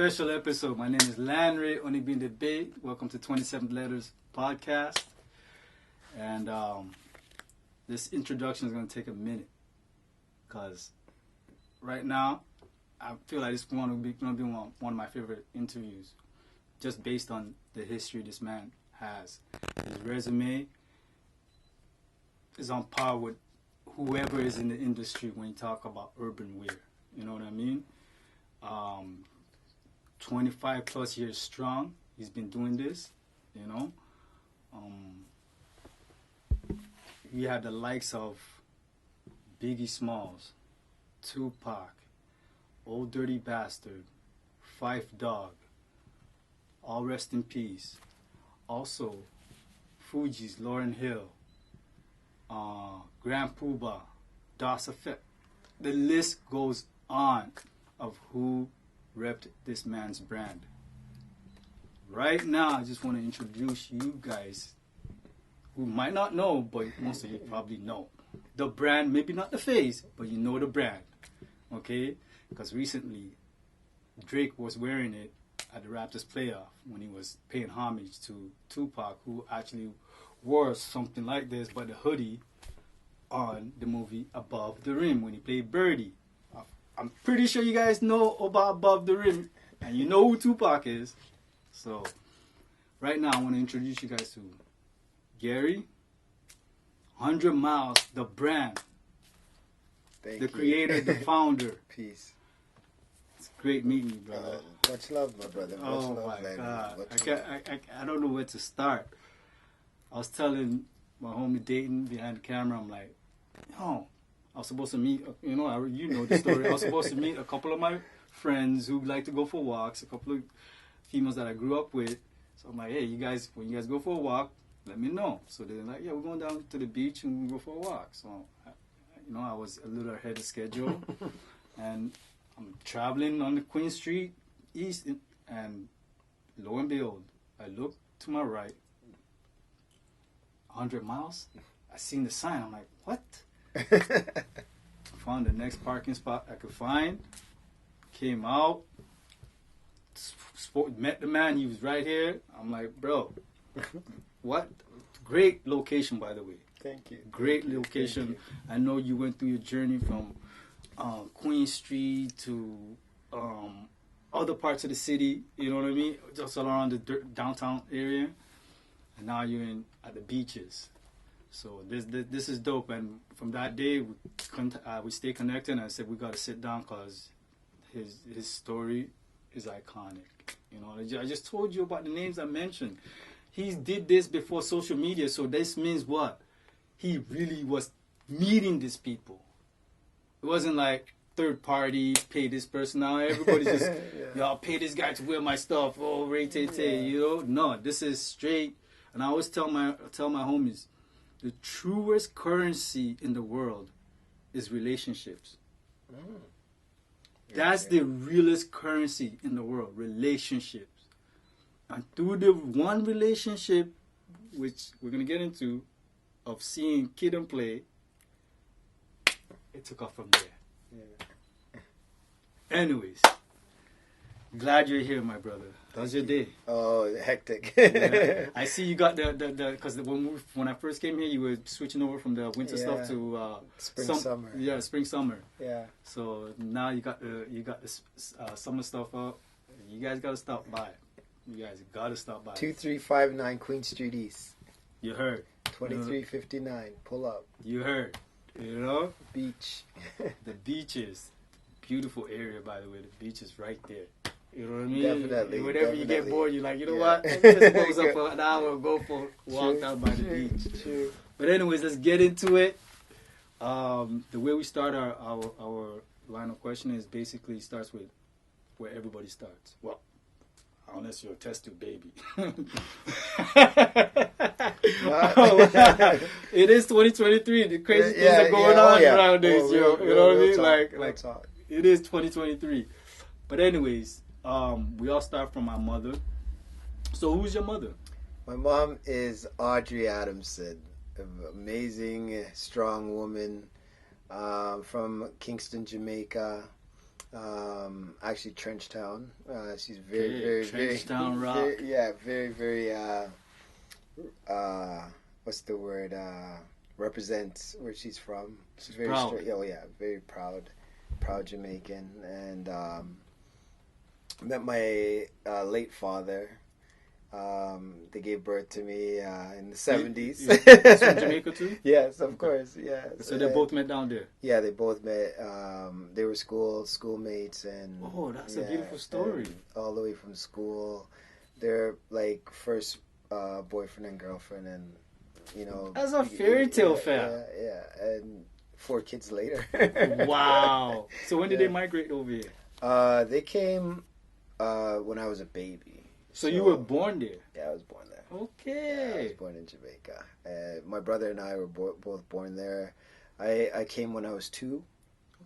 special episode. My name is Landry, only being the Bay. Welcome to 27 Letters Podcast. And this introduction is going to take a minute because right now I feel like it's going to be one of my favorite interviews just based on the history this man has. His resume is on par with whoever is in the industry when you talk about urban wear. You know what I mean? 25 plus years strong. He's been doing this, you know. We had the likes of Biggie Smalls, Tupac, Old Dirty Bastard, Fife Dog, all rest in peace. Also, Fugees, Lauryn Hill, Grand Poobah, Das Effect. The list goes on of who repped this man's brand. Right now, I just want to introduce you guys who might not know, but most of you probably know. The brand, maybe not the face, but you know the brand. Okay? Because recently, Drake was wearing it at the Raptors playoff when he was paying homage to Tupac, who actually wore something like this, but the hoodie on the movie Above the Rim when he played Birdie. I'm pretty sure you guys know about Above the Rim, and you know who Tupac is. So, right now, I want to introduce you guys to Garie 100 Miles, the brand, Thank the you. creator, the founder. Peace. It's great meeting you, brother. Much love, my brother. Much Oh love, my Landry. God, Much I don't know where to start. I was telling my homie Dayton behind the camera, I'm like, yo, I was supposed to meet, you know the story. I was supposed to meet a couple of my friends who like to go for walks, a couple of females that I grew up with. So I'm like, hey, you guys, when you guys go for a walk, let me know. So they're like, yeah, we're going down to the beach and we'll go for a walk. So, I was a little ahead of schedule. And I'm traveling on the Queen Street East, and lo and behold, I look to my right, 100 miles. I seen the sign. I'm like, what? Found the next parking spot I could find. Came out. Met the man. He was right here. I'm like, bro, what? Great location, by the way. Thank you. Great location. Thank you. I know you went through your journey from Queen Street to other parts of the city. You know what I mean? Just all around the downtown area. And now you're at the beaches. So this is dope. And from that day, we stay connected. And I said we got to sit down because his story is iconic. You know, I just told you about the names I mentioned. He did this before social media. So this means what? He really was meeting these people. It wasn't like third party, pay this person now. Everybody's just, y'all pay this guy to wear my stuff. Oh, you know? No, this is straight. And I always tell my homies, the truest currency in the world is relationships. That's the realest currency in the world, relationships. And through the one relationship, which we're going to get into, of seeing Kid and Play, it took off from there. Yeah. Anyways, glad you're here, my brother. How's your day? Oh, hectic. Yeah. I see you got the because when I first came here, you were switching over from the winter stuff to summer. Yeah, spring summer. Yeah. So now you got the summer stuff up. You guys got to stop by. You guys got to stop by. 2359 Queen Street East. You heard. 2359. Pull up. You heard. You know? Beach. The beaches. Beautiful area, by the way. The beach is right there. You know what I mean? Definitely. Whenever you get bored, you're like, you know what? Let's close up for an hour and go for a walk down by the beach. True. But anyways, let's get into it. The way we start our line of questioning is basically starts with where everybody starts. Well, unless you're a test tube baby. It is 2023. The crazy things are going on nowadays, yo. You know what I mean? Like it is 2023. But anyways, we all start from our mother. So who's your mother? My mom is Audrey Adamson, an amazing, strong woman from Kingston, Jamaica. Actually, Trenchtown. She's very, Trenchtown rock. Very. What's the word? Represents where she's from. She's very proud. Very proud Jamaican. And met my late father. They gave birth to me in the 70s. He's from Jamaica too? Yes, of course. Yeah. So they both met down there. Yeah, they both met. They were schoolmates, and that's a beautiful story. All the way from school, they're like first boyfriend and girlfriend, and that's a fairy tale fam. Yeah, and 4 kids later. Wow. So when did they migrate over here? They came when I was a baby. So you were born there? Yeah, I was born there. Okay. Yeah, I was born in Jamaica. My brother and I were both born there. I came when I was 2.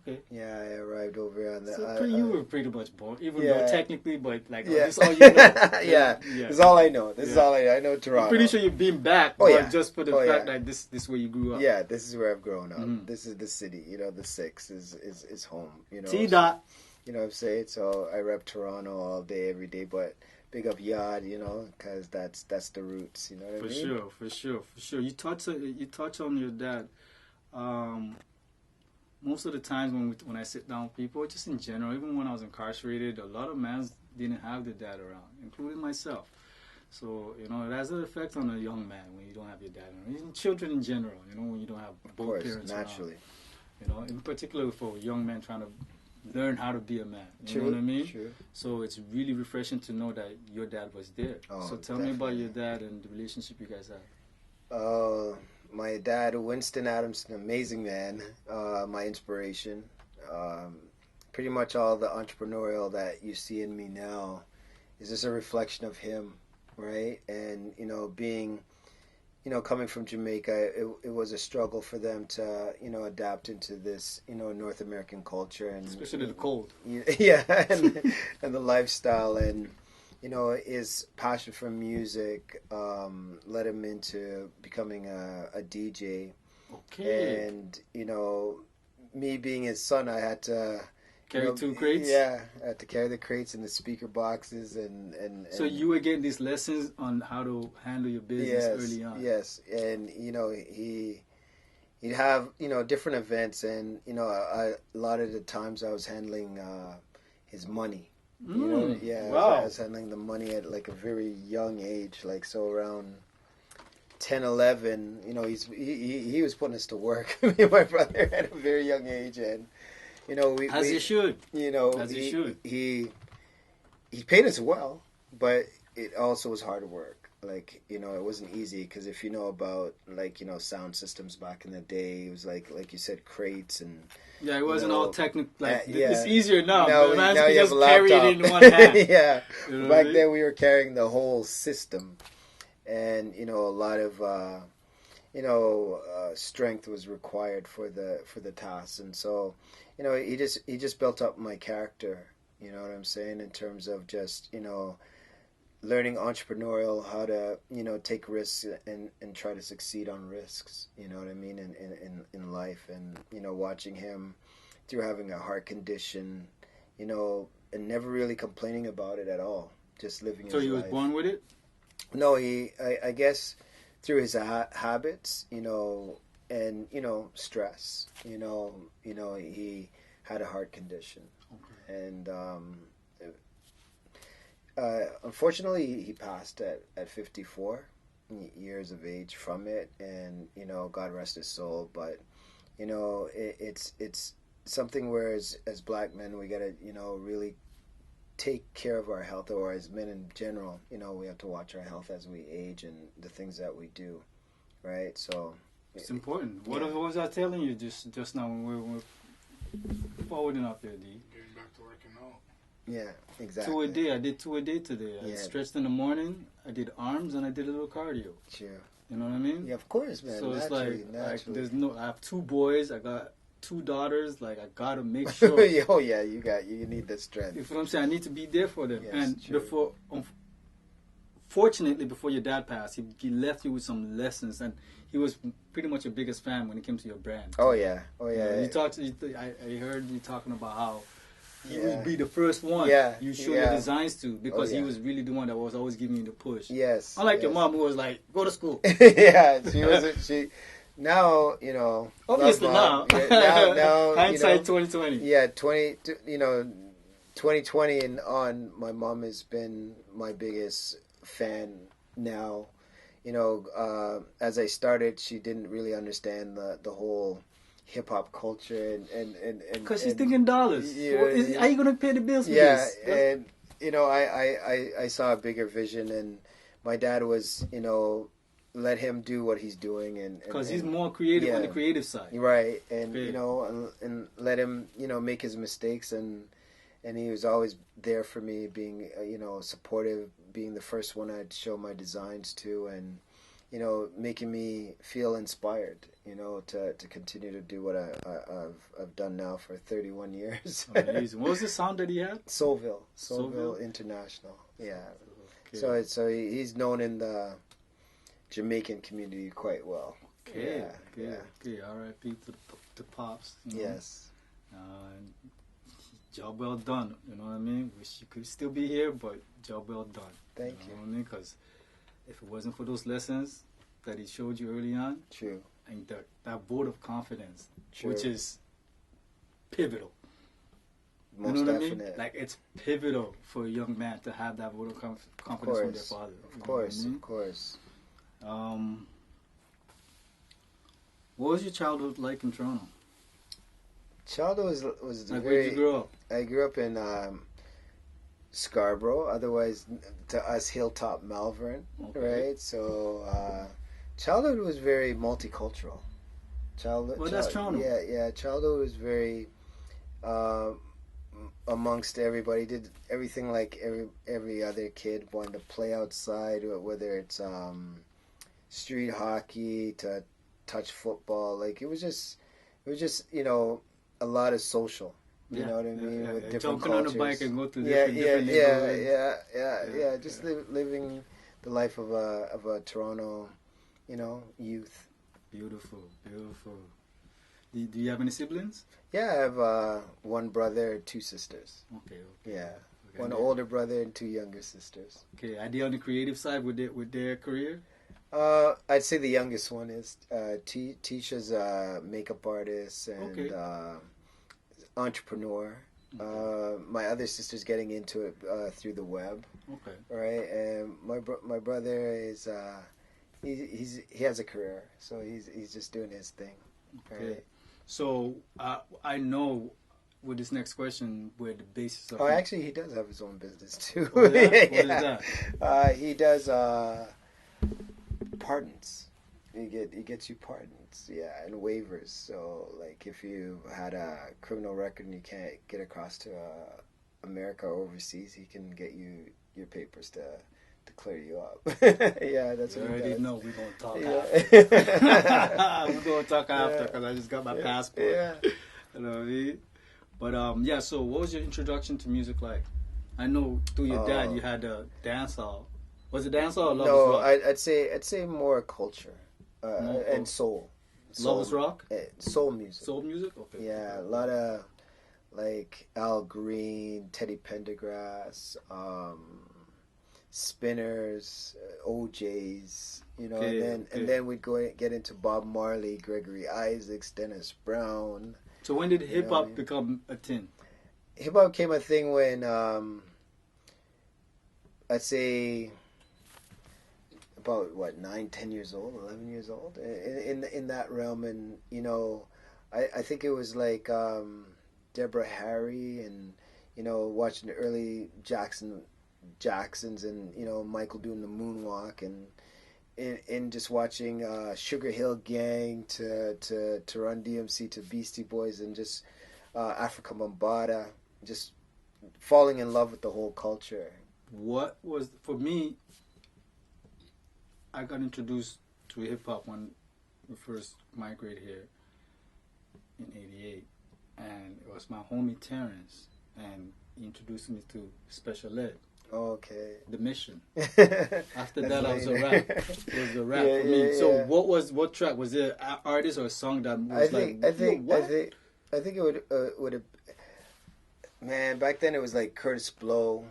Okay. Yeah, I arrived over on the... So you were pretty much born, even though technically, but like, this yeah. all you know. Yeah, this is all I know. This is all I know. I know Toronto. I'm pretty sure you've been back, just for the fact that this is where you grew up. Yeah, this is where I've grown up. This is the city. The 6 is home. T-Dot. You know what I'm saying? So I rep Toronto all day, every day, but... Big up yard, because that's the roots. You know what I mean? For sure. You touch on your dad. Most of the times when I sit down with people, just in general, even when I was incarcerated, a lot of men didn't have their dad around, including myself. So it has an effect on a young man when you don't have your dad around. Even children in general, when you don't have both parents naturally. around. In particular for a young man trying to learn how to be a man. You know what I mean? True. So it's really refreshing to know that your dad was there. So tell me about your dad and the relationship you guys had. My dad, Winston Adamson, amazing man. My inspiration. Pretty much all the entrepreneurial that you see in me now is just a reflection of him, right? And, being... coming from Jamaica, it was a struggle for them to, adapt into this, North American culture, and especially the cold. Yeah, and the lifestyle, and his passion for music led him into becoming a DJ. Okay. And me being his son, I had to carry 2 crates. Yeah, I had to carry the crates and the speaker boxes, and so you were getting these lessons on how to handle your business early on. Yes, and he'd have different events, and a lot of the times I was handling his money. Wow. I was handling the money at like a very young age, like so around 10, 11. He was putting us to work. Me and my brother at a very young age, and. You should. As you should. He paid us well, but it also was hard work. Like, it wasn't easy, because if you know about, sound systems back in the day, it was like you said, crates and... Yeah, it wasn't all technical. yeah. It's easier now. Now you have a laptop. Carry it in one hand. Yeah. Back then we were carrying the whole system. And, a lot of... strength was required for the task, and so he just built up my character. You know what I'm saying, in terms of just learning entrepreneurial, how to take risks and try to succeed on risks. You know what I mean, in life, and watching him through having a heart condition, and never really complaining about it at all, just living. So his he was life. born with it? No, I guess. Through his habits, and stress, he had a heart condition, and unfortunately, he passed at 54 years of age from it, and God rest his soul. But it's something where as black men we gotta really take care of our health, or as men in general, we have to watch our health as we age and the things that we do, right? So it's important. What was I telling you just now when we were forwarding up there, D? Getting back to working out. Yeah, exactly. 2 a day. I did 2 a day today. I stretched in the morning. I did arms and I did a little cardio. Sure. You know what I mean? Yeah, of course, man. So it's naturally. I have 2 boys. I got 2 daughters. Like, I gotta make sure. Oh yeah, you need the strength. You know what I'm saying? I need to be there for them. Yes, and true. Fortunately, before your dad passed, he left you with some lessons, and he was pretty much your biggest fan when it came to your brand. Oh yeah. You talked. I heard you talking about how you would be the first one you show your designs to, because he was really the one that was always giving you the push. Yes. Unlike your mom, who was like, go to school. Yeah, she wasn't. Now, obviously now. Now hindsight 2020. Yeah, 2020 and on, my mom has been my biggest fan now. As I started, she didn't really understand the whole hip hop culture and because she's thinking dollars. Are you gonna pay the bills for this? And I saw a bigger vision, and my dad was let him do what he's doing, and because he's more creative on the creative side, right? And and let him make his mistakes, and he was always there for me, being supportive, being the first one I'd show my designs to, and making me feel inspired, to continue to do what I've done now for 31 years. Amazing. What was the sound that he had? Soulville International. Yeah. Okay. So he's known in the Jamaican community quite well. Okay. Okay. R.I.P. to Pops. Yes. Job well done. You know what I mean? Wish you could still be here, but job well done. Thank you. You know what I mean? Because if it wasn't for those lessons that he showed you early on, true, and that vote of confidence, true, which is pivotal. Most you know what definite. I mean? Like, it's pivotal for a young man to have that vote of confidence from their father. Of course. What was your childhood like in Toronto? Childhood was like, very. Where'd you grow up? I grew up in Scarborough, otherwise to us Hilltop, Malvern, right? So childhood was very multicultural. That's Toronto. Yeah. Childhood was very amongst everybody. Did everything like every other kid. Wanted to play outside, whether it's street hockey to touch football. Like it was just a lot of social. You know what I mean? With different jumping cultures. on a bike and go through different neighborhoods. Yeah. Just living the life of a Toronto, youth. Beautiful. Do you have any siblings? Yeah, I have one brother, two sisters. Okay. Yeah, one older brother and two younger sisters. Okay, are they on the creative side with their career? I'd say the youngest one is Tisha's a makeup artist and entrepreneur. My other sister's getting into it through the web. Okay. Right, and my brother is he has a career, so he's just doing his thing. Okay. Right? So I know with this next question where the basis of actually he does have his own business too. What is that? He does pardons. He gets you pardons, and waivers. So, like, if you had a criminal record and you can't get across to America or overseas, he can get you your papers to clear you up. Yeah, that's what he does. Know we're gonna talk after. We're gonna talk after because I just got my passport. Yeah. You know what I mean? But so what was your introduction to music like? I know through your dad you had a dance hall. Was it dance hall or Lovers Rock? No, I'd say more culture. And soul. Lovers Rock? Soul music. Soul music? Okay. Yeah, a lot of like Al Green, Teddy Pendergrass, Spinners, OJs, and then we'd get into Bob Marley, Gregory Isaacs, Dennis Brown. So when did hip hop become a thing? Hip hop became a thing when I'd say about 9, 10 years old, 11 years old, in that realm. And I think it was like Deborah Harry and watching the early Jacksons and Michael doing the moonwalk and just watching Sugar Hill Gang to Run DMC to Beastie Boys and just Africa Bambaataa, just falling in love with the whole culture. What was, for me, I got introduced to hip hop when we first migrated here in '88, and it was my homie Terrence, and he introduced me to Special Ed. Okay. The Mission. After that, I was a rap. It was a rap for me. So, what track was there? An artist or a song that was I think it would have. Man, back then it was like Curtis Blow,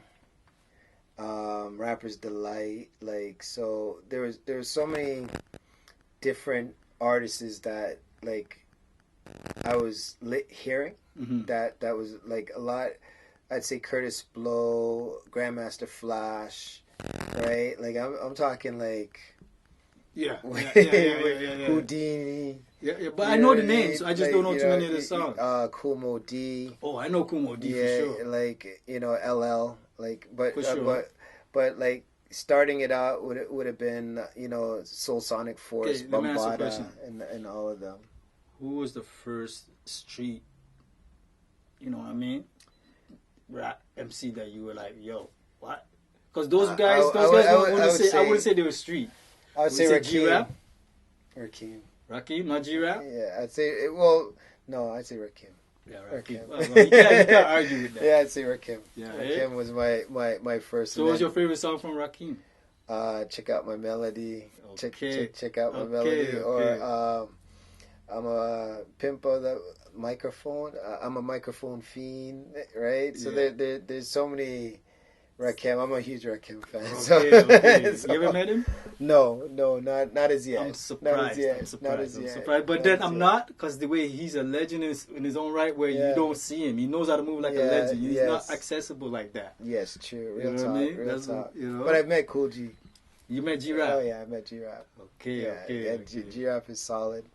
Rapper's Delight. Like, so there was so many different artists that like I was hearing that was like a lot. I'd say Curtis Blow, Grandmaster Flash, right? Like I'm talking like Houdini. Yeah, but I know the names. I just don't know too many of the songs. Kumo D. Oh, I know Kumo D for sure. Like LL. Like, but For sure. but like starting it out would have been Soul Sonic Force, Bombada, and all of them. Who was the first street? You know what I mean? Rap MC that you were like, yo, what? Because those guys, I wouldn't say they were street. I would say Rakim. Rakim, not G-Rap? Yeah, I'd say, no, I'd say Rakim. Yeah, Rakim. Well, you can't argue with that. Yeah, I'd say Rakim. Yeah, Rakim was my first. So what's your favorite song from Rakim? Check Out My Melody. Okay. Check Out My Melody. Or I'm a pimp of the microphone. I'm a microphone fiend, right? So there's so many Rakim. I'm a huge Rakim fan. Okay. You ever met him? No, not as yet. I'm surprised. I'm surprised. But then I'm not, because the way he's a legend in his own right, where you don't see him. He knows how to move like a legend. He's not accessible like that. Yes, true. Real you know talk. What I mean? Real talk. But I've met Cool G. You met G-Rap? Oh yeah, I met G-Rap. Okay. G-Rap is solid.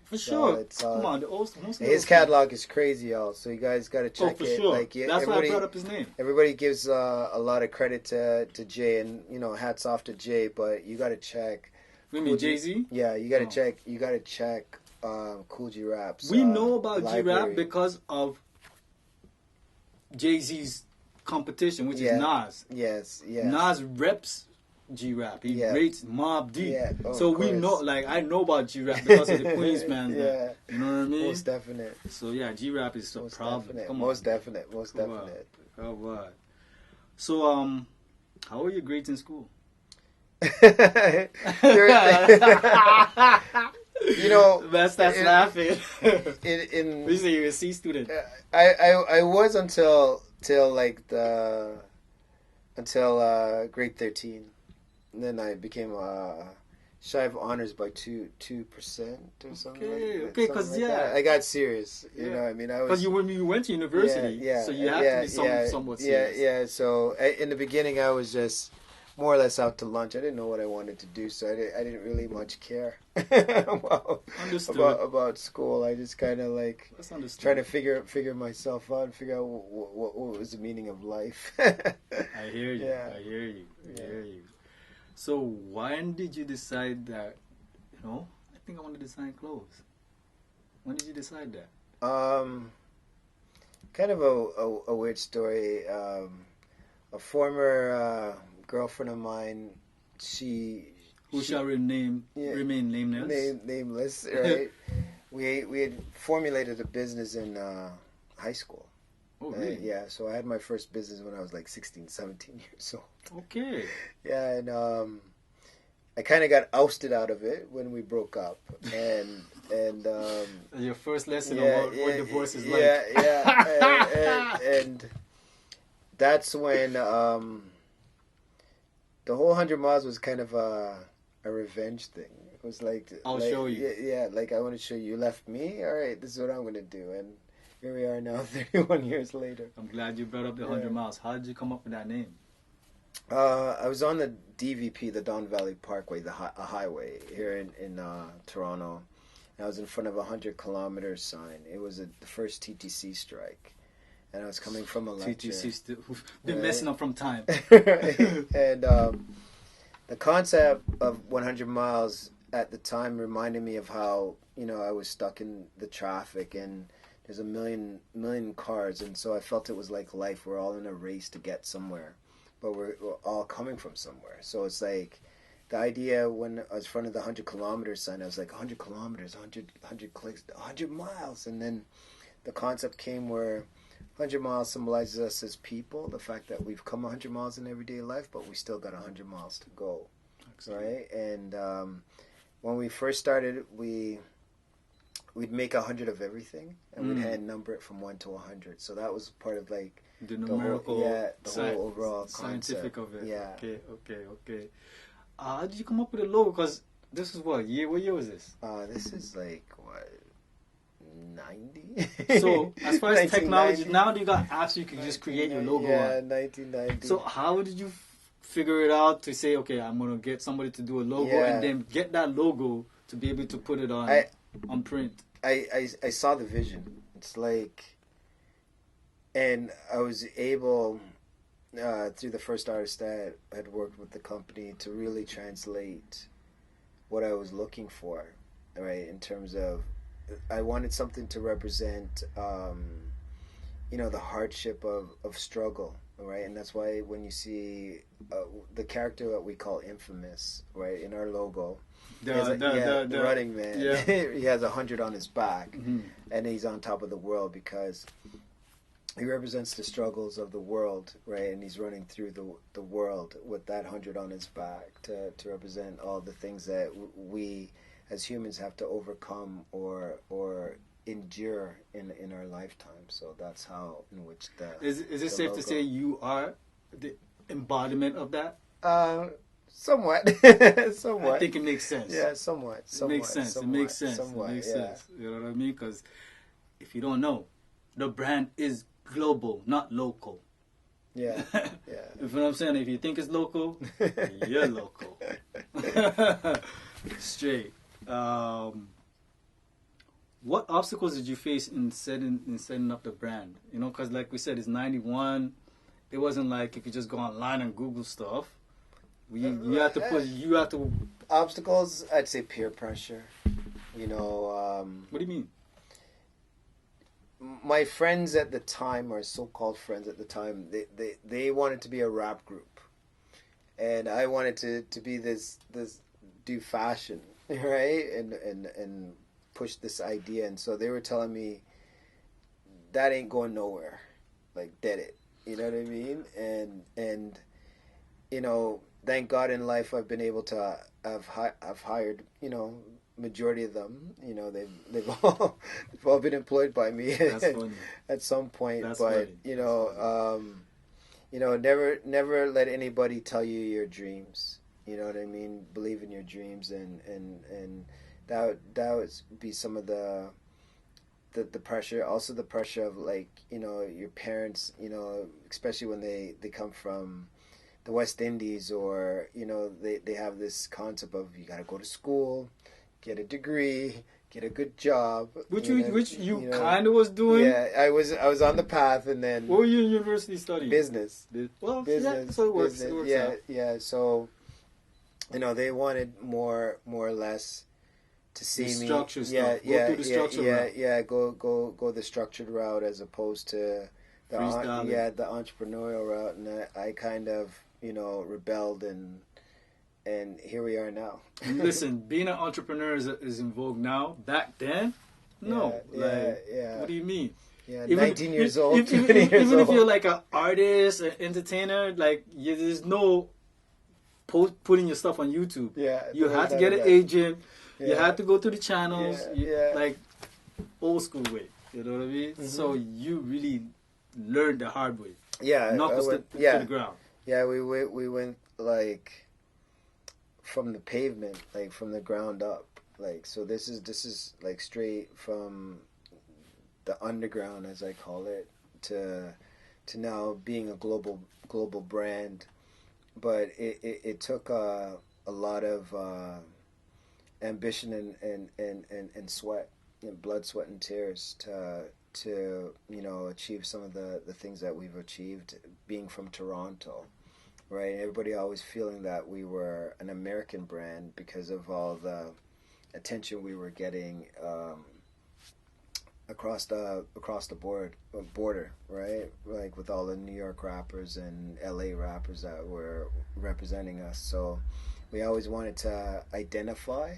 For sure. Come on, his catalog is crazy, y'all. So you guys got to check it. Sure. Like, that's why I brought up his name. Everybody gives a lot of credit to Jay, and hats off to Jay. But you got to check. You mean Jay-Z? Yeah, you got to check. You got to check Cool G Rap's. We know about G-Rap because of Jay-Z's competition, which is Nas. Yes. Nas reps G-Rap. He rates Mobb Deep. Yeah. So we know, like, I know about G-Rap because of the Queens man. Yeah. You know what I mean? Most definite. So yeah, G-Rap is a problem. Definite. Come on. Most definite. Come on. So how were your grades in school? That's laughing. You say you're a C student. I was until grade 13. And then I became shy of honors by 2% or something. Okay, because I got serious. You know what I mean? Because when you went to university, so you have to be somewhat serious. Yeah. So in the beginning, I was just more or less out to lunch. I didn't know what I wanted to do, so I didn't really much care about school. I just kind of like trying to figure myself out and figure out what was the meaning of life. I hear you. I hear you. So when did you decide that, I think I want to design clothes? When did you decide that? Kind of a weird story. A former girlfriend of mine, she shall remain nameless. Nameless, right? we had formulated a business in high school. Oh, really? Yeah, so I had my first business when I was like 16, 17 years old. Okay. Yeah, and I kind of got ousted out of it when we broke up. And your first lesson on what divorce is like. Yeah. And that's when the whole 100 Miles was kind of a revenge thing. It was like... I'll show you. Yeah, like I want to show you. You left me? All right, this is what I'm going to do. And here we are now, 31 years later. I'm glad you brought up the 100 Miles. How did you come up with that name? I was on the DVP, the Don Valley Parkway, a highway here in Toronto. And I was in front of a 100-kilometer sign. It was the first TTC strike. And I was coming from a lecture. TTC been messing up from time. And the concept of 100 Miles at the time reminded me of how, I was stuck in the traffic and there's a million cars. And so I felt it was like life. We're all in a race to get somewhere. But we're all coming from somewhere. So it's like the idea when I was in front of the 100-kilometer sign, I was like, 100 kilometers, 100 clicks, 100 miles. And then the concept came where 100 miles symbolizes us as people, the fact that we've come 100 miles in everyday life, but we still got 100 miles to go. Excellent. Right? And when we first started, we we'd make 100 of everything, and we'd hand number it from 1 to 100. So that was part of like the numerical, whole overall scientific concept. of it. Yeah. Okay. How did you come up with a logo? Because this is what year was this? This is like what, 90. So as far as technology, now you got apps you can just create your logo. Yeah, 1990. So how did you figure it out to say, okay, I'm gonna get somebody to do a logo and then get that logo to be able to put it on print? I saw the vision. It's like, and I was able through the first artist that had worked with the company to really translate what I was looking for, right? In terms of, I wanted something to represent, the hardship of struggle, right? And that's why when you see the character that we call Infamous, right, in our logo, the running man, he has 100 on his back, and he's on top of the world because he represents the struggles of the world, right? And he's running through the world with that 100 on his back to represent all the things that we as humans have to overcome or endure in our lifetime. So that's how in which the is it safe to say you are the embodiment of that? Somewhat. Somewhat. I think it makes sense. Yeah, somewhat. It makes sense. It makes sense. You know what I mean? Because if you don't know, the brand is global, not local. Yeah. You know what I'm saying? If you think it's local, you're local. Straight. What obstacles did you face in setting up the brand? You know, because like we said, it's 91. It wasn't like if you just go online and Google stuff. You have to obstacles. I'd say peer pressure. What do you mean? My friends at the time, or so-called friends at the time, they wanted to be a rap group, and I wanted to be this do fashion, right, and push this idea. And so they were telling me that ain't going nowhere, like dead it. You know what I mean? And thank God in life I've been able to I've hired majority of them, they've all been employed by me at some point. That's but funny. Never let anybody tell you your dreams. You know what I mean? Believe in your dreams, and that would be some of the pressure. Also the pressure of your parents. Especially when they come from the West Indies, or they have this concept of you got to go to school, get a degree, get a good job. Which you kind of was doing. Yeah, I was on the path, and then. What were you in university studying? Business. Well, business. Yeah, so it works. Business. It works yeah, out. yeah. So, they wanted more or less to see the me. Structure yeah, stuff. Go through the structure route. Yeah. Go the structured route as opposed to the entrepreneurial route, and I kind of rebelled, and here we are now. Listen, being an entrepreneur is in vogue now. Back then, no. Yeah. What do you mean? Yeah, 19 years old, 20 years even old. If you're like an artist, an entertainer, there's no putting your stuff on YouTube. Yeah, you have to get an agent. Yeah. You have to go through the channels. Like old school way. You know what I mean? Mm-hmm. So you really learned the hard way. Yeah, knuckles to the ground. Yeah, we went from the pavement, from the ground up. So this is straight from the underground, as I call it, to now being a global brand. But it took a lot of ambition and sweat, blood, sweat, and tears to achieve some of the things that we've achieved, being from Toronto. Right, everybody always feeling that we were an American brand because of all the attention we were getting across the border, right? With all the New York rappers and LA rappers that were representing us. So we always wanted to identify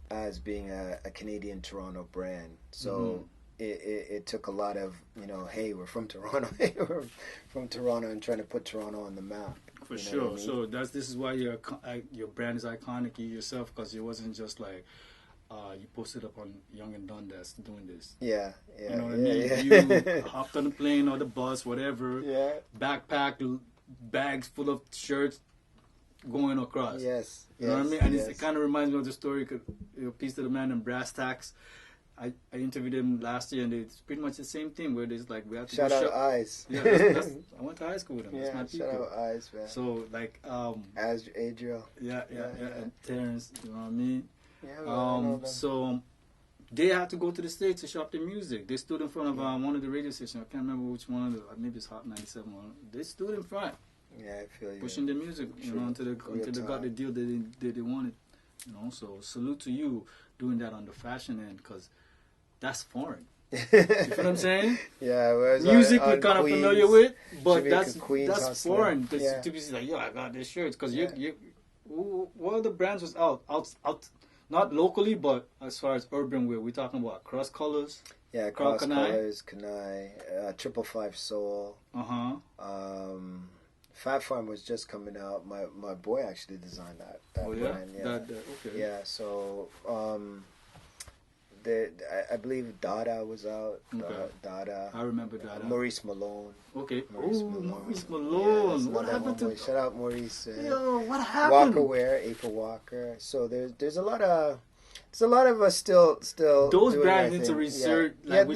as being a Canadian Toronto brand. So it took a lot of hey, we're from Toronto, we're from Toronto, and trying to put Toronto on the map. For sure. I mean? So this is why your brand is iconic, you yourself, because it wasn't just like you posted up on Young and Done that's doing this. Yeah. You know what I mean? You hopped on the plane or the bus, whatever. Yeah. Backpack, bags full of shirts going across. Yes. You know what I mean? And it kind of reminds me of the story, Piece to the Man and Brass Tacks. I interviewed him last year, and it's pretty much the same thing, where it's like we have to shout out Eyes. Yeah, I went to high school with him. That's my people. Shout out Eyes, man. So like as Adriel. Yeah, and Terrence, you know what I mean? Yeah, so they had to go to the States to shop their music. They stood in front of one of the radio stations. I can't remember which one of the, maybe it's Hot 97 one. They stood in front. Yeah, I feel you. Pushing their music, you know, until they got the deal that they wanted. You know, so salute to you doing that on the fashion end, because that's foreign. You feel what I'm saying? Yeah, music we're kind of familiar with, but Jamaican that's foreign. To be like, yo, I got this shirt, because what other brands was out, not locally, but as far as urban wear, we're talking about Cross Colors. Yeah, Cross Colors, Kanai, 555 Soul. Fat Farm was just coming out. My boy actually designed that brand. Yeah. Okay. Yeah. So I believe Dada was out. Okay. Dada. I remember Dada. Maurice Malone. Okay. Maurice Yeah, Malone. What happened to? Shout out Maurice. Yo, what happened? Walker Wear, April Walker. So there's a lot of. There's a lot of us still. Those brands need to research. Yeah, like,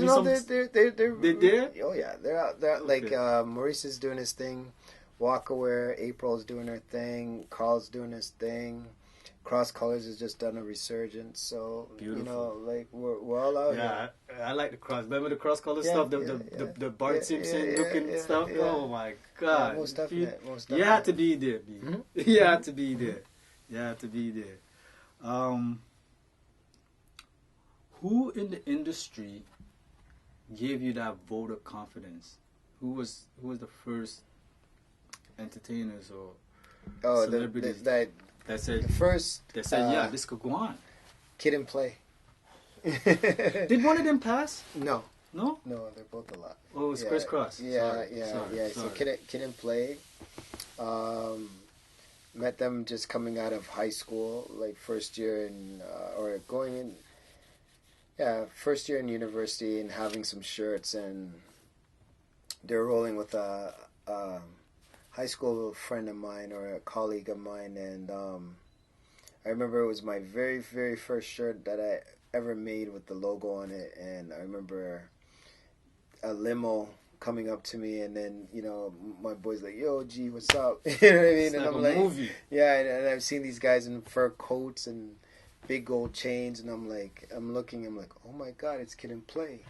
they're there. Oh yeah, they're out. They're like Maurice is doing his thing. Walker Wear, April's doing her thing. Carl's doing his thing. Cross Colors has just done a resurgence. So beautiful. You know, like we're all out here. I like the cross. Remember the Cross Color stuff, the Bart Simpson looking stuff. Yeah. Oh my God! Most definitely. You had to be there, B. Mm-hmm. You had to be there. You had to be there. Who in the industry gave you that vote of confidence? Who was the first entertainers or celebrities that said the first? They said, yeah, this could go on. Kid and Play. Did one of them pass? No, they're both a lot. Oh, it was crisscross. Sorry. So Kid and Play. Met them just coming out of high school, like first year first year in university, and having some shirts, and they're rolling with a high school friend of mine or a colleague of mine, and I remember it was my very, very first shirt that I ever made with the logo on it, and I remember a limo coming up to me, and then, you know, my boy's like, yo, G, what's up? You know what I mean? It's and like I'm a like, movie. Yeah, and I've seen these guys in fur coats and big gold chains, and I'm like, oh my God, it's Kid and Play.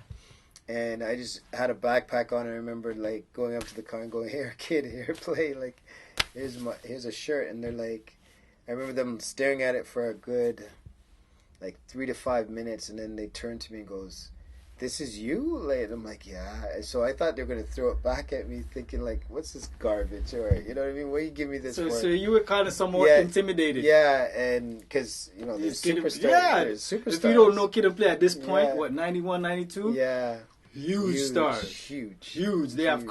And I just had a backpack on. I remember like going up to the car and going, "Here, kid, here, play. Like, here's a shirt." And they're like, I remember them staring at it for a good, like 3 to 5 minutes, and then they turned to me and goes, "This is you?" Like, and I'm like, "Yeah." So I thought they were gonna throw it back at me, thinking like, "What's this garbage?" Or you know what I mean? What you give me this for? So you were kind of somewhat intimidated. Yeah, and because you know there's superstars. There's superstars. If you don't know Kid and Play at this point, what 91, 92? Yeah. Huge stars. Huge. They have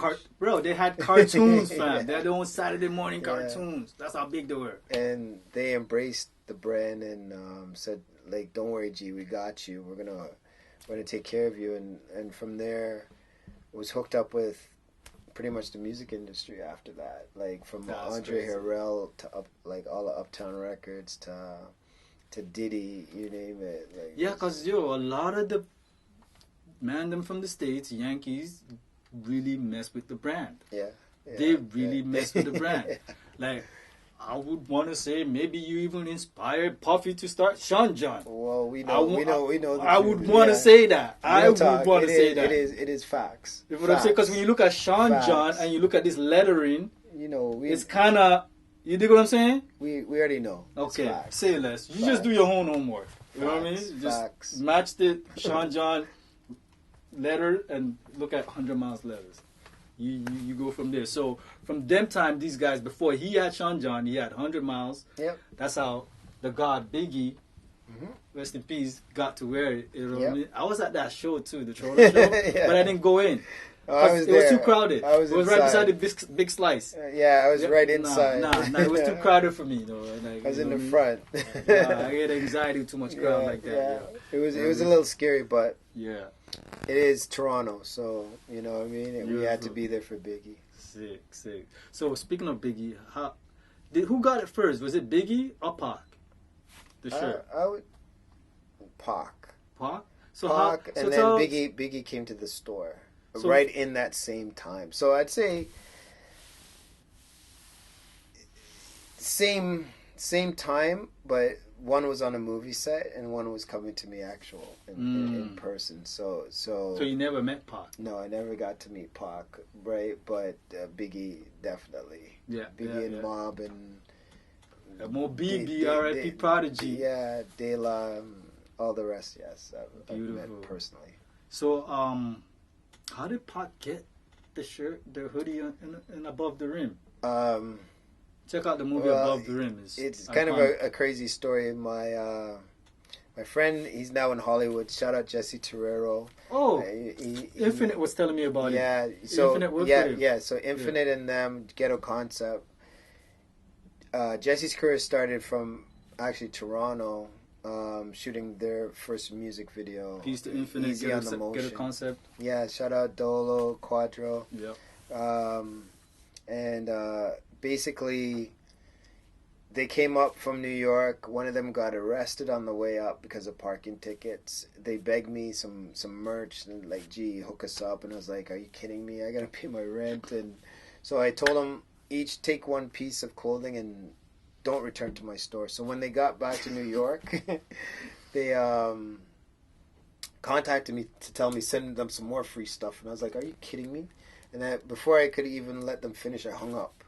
they had cartoons, fam. They had their own Saturday morning cartoons. That's how big they were. And they embraced the brand and said, like, "Don't worry, G, we got you. We're gonna take care of you." And from there, was hooked up with pretty much the music industry after that. Like from Andre Harrell to all of Uptown Records to Diddy, you name it. Like, yeah, cause a lot of the them from the States, Yankees, really mess with the brand. Yeah. They really mess with the brand. Like, I would want to say maybe you even inspired Puffy to start Sean John. Well, we know. I would want to say that. I would want to say that. It is facts. You know what I'm saying? Because when you look at Sean John and you look at this lettering, you know, it's kind of, you dig what I'm saying? We already know. Okay, say less. You just do your own homework. You know what I mean? Just match the Sean John letter and look at 100 Miles letters. You go from there. So from them time, these guys, before he had Sean John, he had 100 Miles. Yep. That's how the god Biggie, rest in peace, got to wear it. You know what I mean? I was at that show too, the Toronto show, but I didn't go in. Oh, I was It was too crowded. I was It was inside. right beside the big slice. Yeah, I was right inside. Nah, it was too crowded for me. Though. I was in the front. I get anxiety too much crowd like that. Yeah. Yeah. It was a little scary, but Yeah. it is Toronto, so you know what I mean. And we had to Beautiful. be there for Biggie. Sick. So speaking of Biggie, who got it first? Was it Biggie or Pac? The shirt. I would Pac. Pac. So Pac, so and then tell- Biggie came to the store So- right in that same time. So I'd say same time, but one was on a movie set and one was coming to me in person. So you never met Pac? no, I never got to meet Pac, right? But Biggie definitely. Yeah. Biggie and Mob and More BB, De- R.I.P. De- Prodigy. yeah, De La, all the rest. Yes, I've met Beautiful. personally. So how did Pac get the shirt, the hoodie, and above the rim? Check out the movie Well, Above the Rim. It's kind of a crazy story. My friend, he's now in Hollywood. Shout out Jesse Terrero. Oh, He- Infinite was telling me about it. yeah. So Infinite worked with him. yeah. So Infinite and them Ghetto Concept. Jesse's career started from actually Toronto, shooting their first music video. Peace to Infinite, Easy get on the a Motion. concept. Yeah, shout out Dolo, Quadro. Yep. And basically, they came up from New York. One of them got arrested on the way up because of parking tickets. They begged me some merch and like, gee, hook us up. And I was like, are you kidding me? I gotta pay my rent. And so I told them each take one piece of clothing and don't return to my store. So when they got back to New York, they contacted me to tell me send them some more free stuff. And I was like, are you kidding me? And then before I could even let them finish, I hung up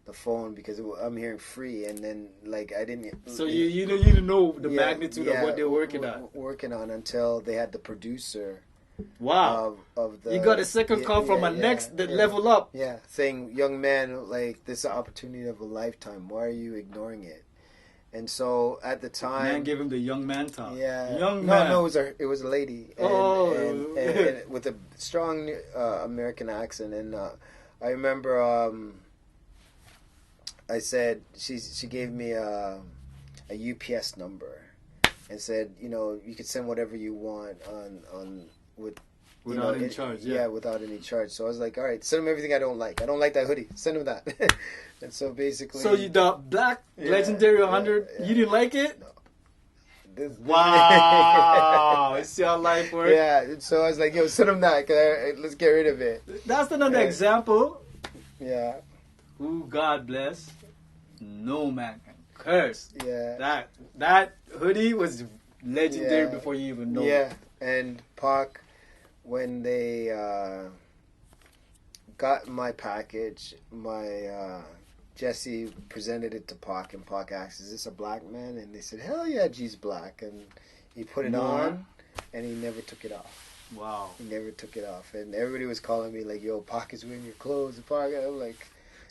the phone because I'm hearing free, and then like I didn't. So you didn't know the magnitude of what they're working on. Working on until they had the producer. Wow. Of the You got a second call from a next level up. Yeah, saying, young man, like this is an opportunity of a lifetime. Why are you ignoring it? And so at the time, Man gave him the young man talk. yeah, Young man. no, it was a lady, and with a strong American accent. And I remember I said she gave me a UPS number and said, you could send whatever you want on Without any charge, yeah. without any charge. So I was like, all right, send them everything I don't like. I don't like that hoodie. Send them that. And so basically, So the black legendary 100, you didn't like it? No. Wow. See how life works? Yeah, and so I was like, yo, send them that. Let's get rid of it. That's another example. Yeah, Who God bless, no man can curse. yeah. That hoodie was legendary Yeah. before you even know Yeah, it. and Pac, when they got my package, my Jesse presented it to Pac, and Pac asked, "Is this a black man?" And they said, "Hell yeah, G's black." And he put it on, and he never took it off. Wow. He never took it off, and everybody was calling me like, "Yo, Pac is wearing your clothes." Pac, I'm like,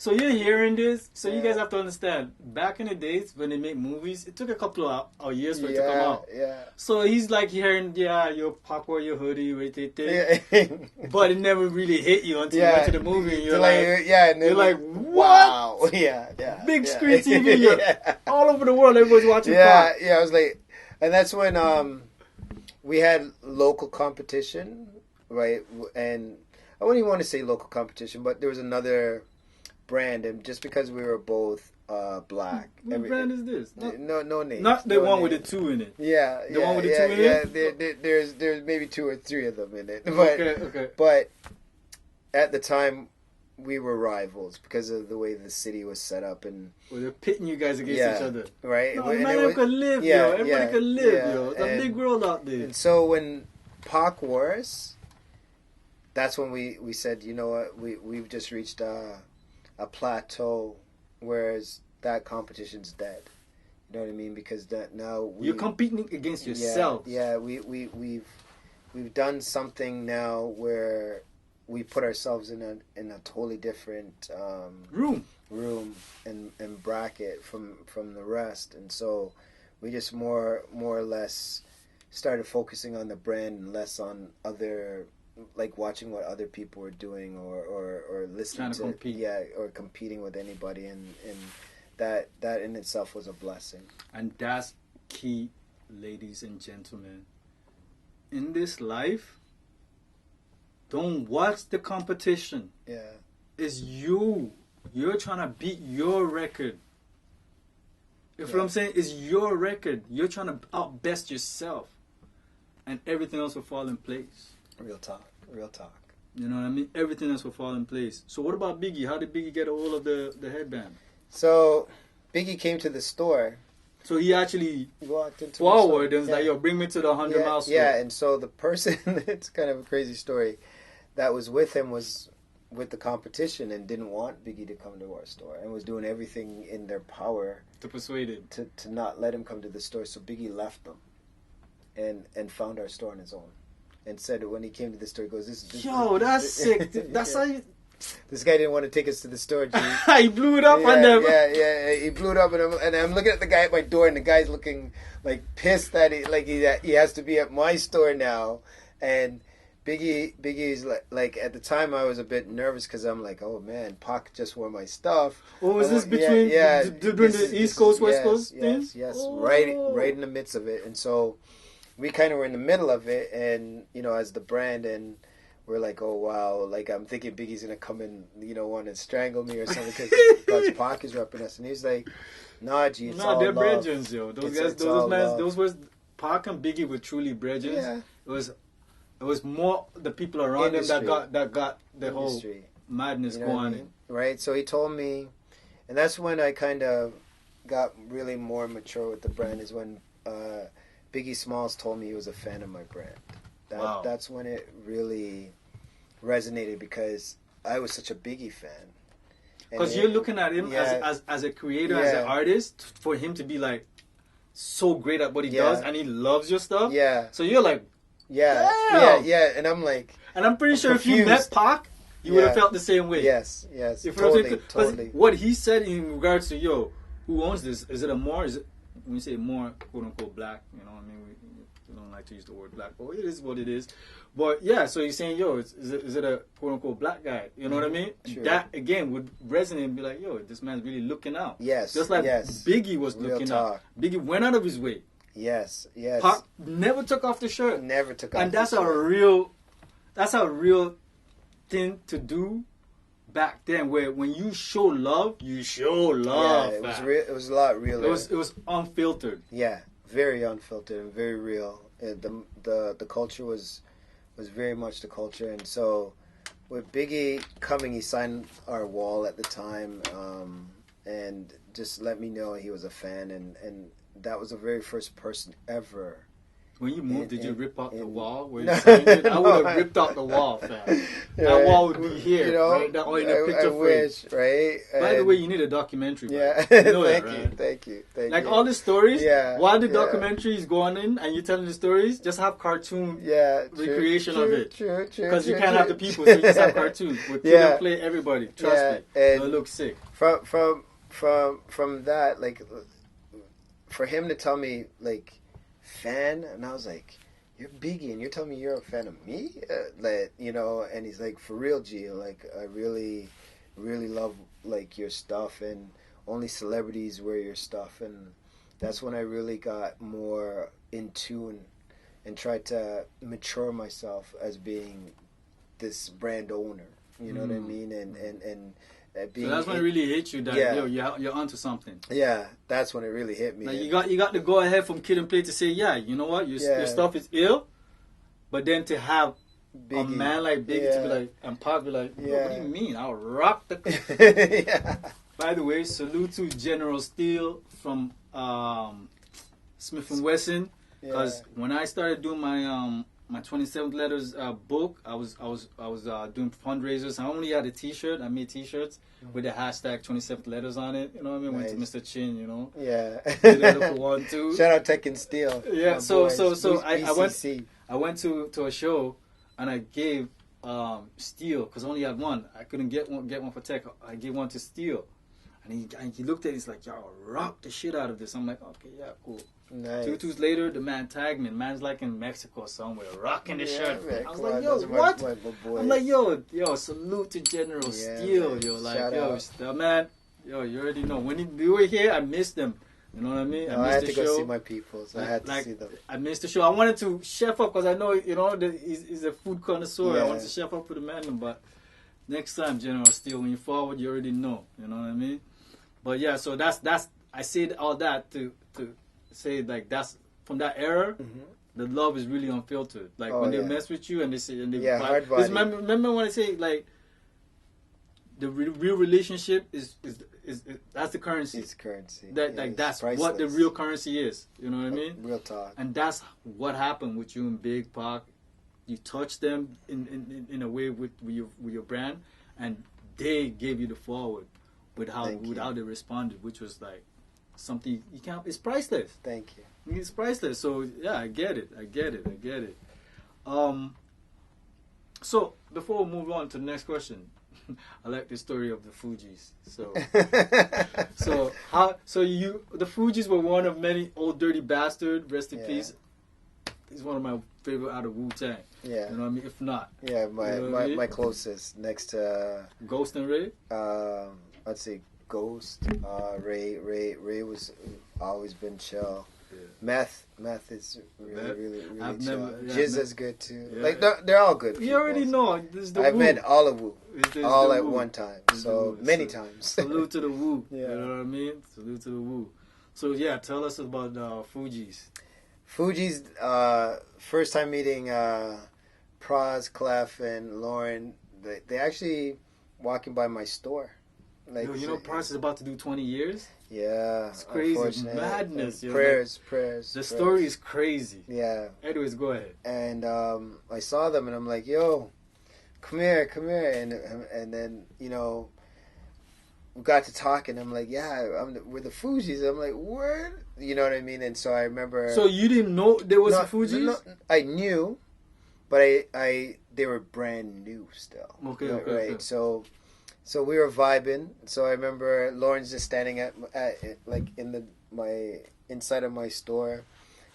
So you're hearing this. So you Yeah. guys have to understand. Back in the days when they make movies, it took a couple of years for it to come out. yeah, So he's like hearing, your Pac wore your hoodie, wait, yeah. but it never really hit you until you went to the movie. And you're So like, yeah, and then you're like, wow, yeah, big yeah. screen TV, you're Yeah. all over the world. Everybody's watching Yeah, Pac. yeah. I was like, and that's when we had local competition, right? And I wouldn't even want to say local competition, but there was another brand, and just because we were both black, What brand is this? no name, Not the one with the two in it. yeah, the one with the yeah, two in yeah. it? There's maybe 2 or 3 of them in it, but Okay. but at the time we were rivals because of the way the city was set up, and Well, they're pitting you guys against Yeah. each other. right. No, And man, it was- could live, yeah, yo. Everybody yeah, could live, yeah. yo. It's a And- big world out there. And so when Pac wore us, that's when we said, you know what, we've just reached a plateau, whereas that competition's dead. You know what I mean? Because that now You're competing against yourself. Yeah, we've done something now where we put ourselves in a totally different Room. and bracket from the rest, and so we just more or less started focusing on the brand and less on other like watching what other people were doing or listening to compete. or competing with anybody, and that in itself was a blessing. And that's key, ladies and gentlemen. In this life, don't watch the competition. Yeah. It's you. You're trying to beat your record. If what I'm saying is your record, you're trying to outbest yourself, and everything else will fall in place. Real talk. You know what I mean? Everything else will fall in place. So what about Biggie? How did Biggie get a hold of the headband? So Biggie came to the store. So he actually walked into forward and was like, yo, bring me to the 100 Mile store. Yeah, and so the person, it's kind of a crazy story, that was with him was with the competition and didn't want Biggie to come to our store and was doing everything in their power to persuade him to not let him come to the store. So Biggie left them and found our store on his own and said that when he came to the store, he goes, that's sick. That's how you... This guy didn't want to take us to the store, G. He blew it up on them. Yeah. He blew it up, and I'm looking at the guy at my door, and the guy's looking like pissed that he has to be at my store now. And Biggie's like at the time I was a bit nervous because I'm like, oh man, Pac just wore my stuff. What was this between during the East Coast, West Coast thing? Yes, right in the midst of it, and so we kind of were in the middle of it, and as the brand and. We're like, oh wow, like I'm thinking Biggie's gonna come and want to strangle me or something because Pac is repping us, and he's like, nah, G, it's all they're love. brethren, yo. Those were Pac and Biggie were truly brethren. Yeah. It was more the people around him that got the Industry. whole madness going on. Right. So he told me, and that's when I kind of got really more mature with the brand. Is when Biggie Smalls told me he was a fan of my brand. That's when it really resonated because I was such a Biggie fan. Because you're looking at him as a creator, as an artist, for him to be like so great at what he does, and he loves your stuff. Yeah. So you're like, yeah, and I'm like, and I'm pretty sure confused. If you met Pac, you would have felt the same way. Yes, totally. What he said in regards to who owns this? Is it a more? Is it when you say more, quote unquote, black? You know what I mean? We don't like to use the word black, but it is what it is. But yeah, so you're saying, is it a quote unquote black guy? You know what I mean? True. That again would resonate and be like, this man's really looking out. Yes. Just like Biggie was looking out. Biggie went out of his way. Yes. Pac never took off the shirt. Never took off. And that's a real thing to do back then. Where when you show love, you show love. Yeah, it was a lot realer. It was unfiltered. Yeah, very unfiltered and very real. The culture was very much the culture, and so with Biggie coming, he signed our wall at the time, and just let me know he was a fan, and that was the very first person ever. When you moved, did you rip out the wall? Where you signed it? I would have ripped out the wall, fam. That wall would be here, right? That, or in a picture frame. Wish, right? By the way, you need a documentary. Yeah, thank you. Like all the stories. Yeah. While the documentary is going in and you're telling the stories, just have cartoon recreation of it. True. Because you can't have the people, so you just have cartoons. With kid and play everybody. Trust me, it'll look sick. From that, like, for him to tell me, like, fan, and I was like, you're Biggie and you're telling me you're a fan of me, and he's like, for real, G, like, I really love like your stuff, and only celebrities wear your stuff, and that's when I really got more in tune and tried to mature myself as being this brand owner, you know what I mean, and so that's when it really hit you that you're onto something. Yeah, that's when it really hit me. Like you got to go ahead from Kid and Play to say, you know what, your stuff is ill, but then to have Biggie, a man like Biggie to be like, and Pac be like, what do you mean? I'll rock the. By the way, salute to General Steele from Smif-N-Wessun, because when I started doing my 27th Letters book, I was doing fundraisers. I only had a T-shirt. I made T-shirts with the hashtag 27th Letters on it. You know what I mean? Nice. Went to Mr. Chin. You know. Yeah. Did a little one too. Shout out Tech and Steel. Yeah. So I went to a show and I gave Steel because I only had one. I couldn't get one for Tech. I gave one to Steel. And he looked at it, he's like, y'all rock the shit out of this. I'm like, okay, yeah, cool. Nice. 2 2s later, the man tagged me. The man's like in Mexico somewhere, rocking the shirt. Man, I was come like, on, yo, those are what? my I'm like, yo, salute to General Yeah, Steele, man. yo. Like, Shout yo, out. the man, yo, you already know. When we were here, I missed them. You know what I mean? No, I I missed had the to show. go see my people, so I had to see them. I missed the show. I wanted to chef up because I know, you know, he's a food connoisseur. Yeah. I wanted to chef up with the man, but next time, General Steele, when you forward, you already know. You know what I mean? But yeah, so that's I said all that to say like that's from that era. Mm-hmm. The love is really unfiltered. Like when they mess with you and they say and they hard body. remember when I say like the real relationship is that's the currency. It's currency. That's priceless. what the real currency is. You know what I mean? Real talk. And that's what happened with you and Big Pac. You touched them in a way with your brand, and they gave you the forward with how they responded, which was like something you can't. It's priceless. Thank you. It's priceless. So yeah, I get it. So before we move on to the next question, I like the story of the Fugees. So the Fugees were one of many old dirty bastard. Rest in peace. He's one of my favorite out of Wu-Tang. Yeah. You know what I mean? If not. Yeah, my mean? closest next to Ghost and Ray? I'd say Ghost. Ray was always been chill. Yeah. Meth is really I've chill. never, Jizza's good too. Yeah. Like they're all good people. You already know. This is the I've Wu. met all of Wu. All at Wu. one time. It's So many times. Salute to the Wu. Yeah. You know what I mean? Salute to the Wu. So yeah, tell us about Fugees. Fugees, first time meeting Praz, Clef, and Lauren. They actually walking by my store. Like, Yo, you know, Praz is about to do 20 years. Yeah, It's crazy, madness. Prayers. The story is crazy. Yeah. Anyways, go ahead. And I saw them, and I'm like, yo, come here, and then we got to talking. I'm like, yeah, we're the Fugees. I'm like, what? You know what I mean? And so I remember. So you didn't know there was a Fugees? No, I knew, but they were brand new still. Okay. Right. So we were vibing. So I remember Lauren's just standing at like my inside of my store.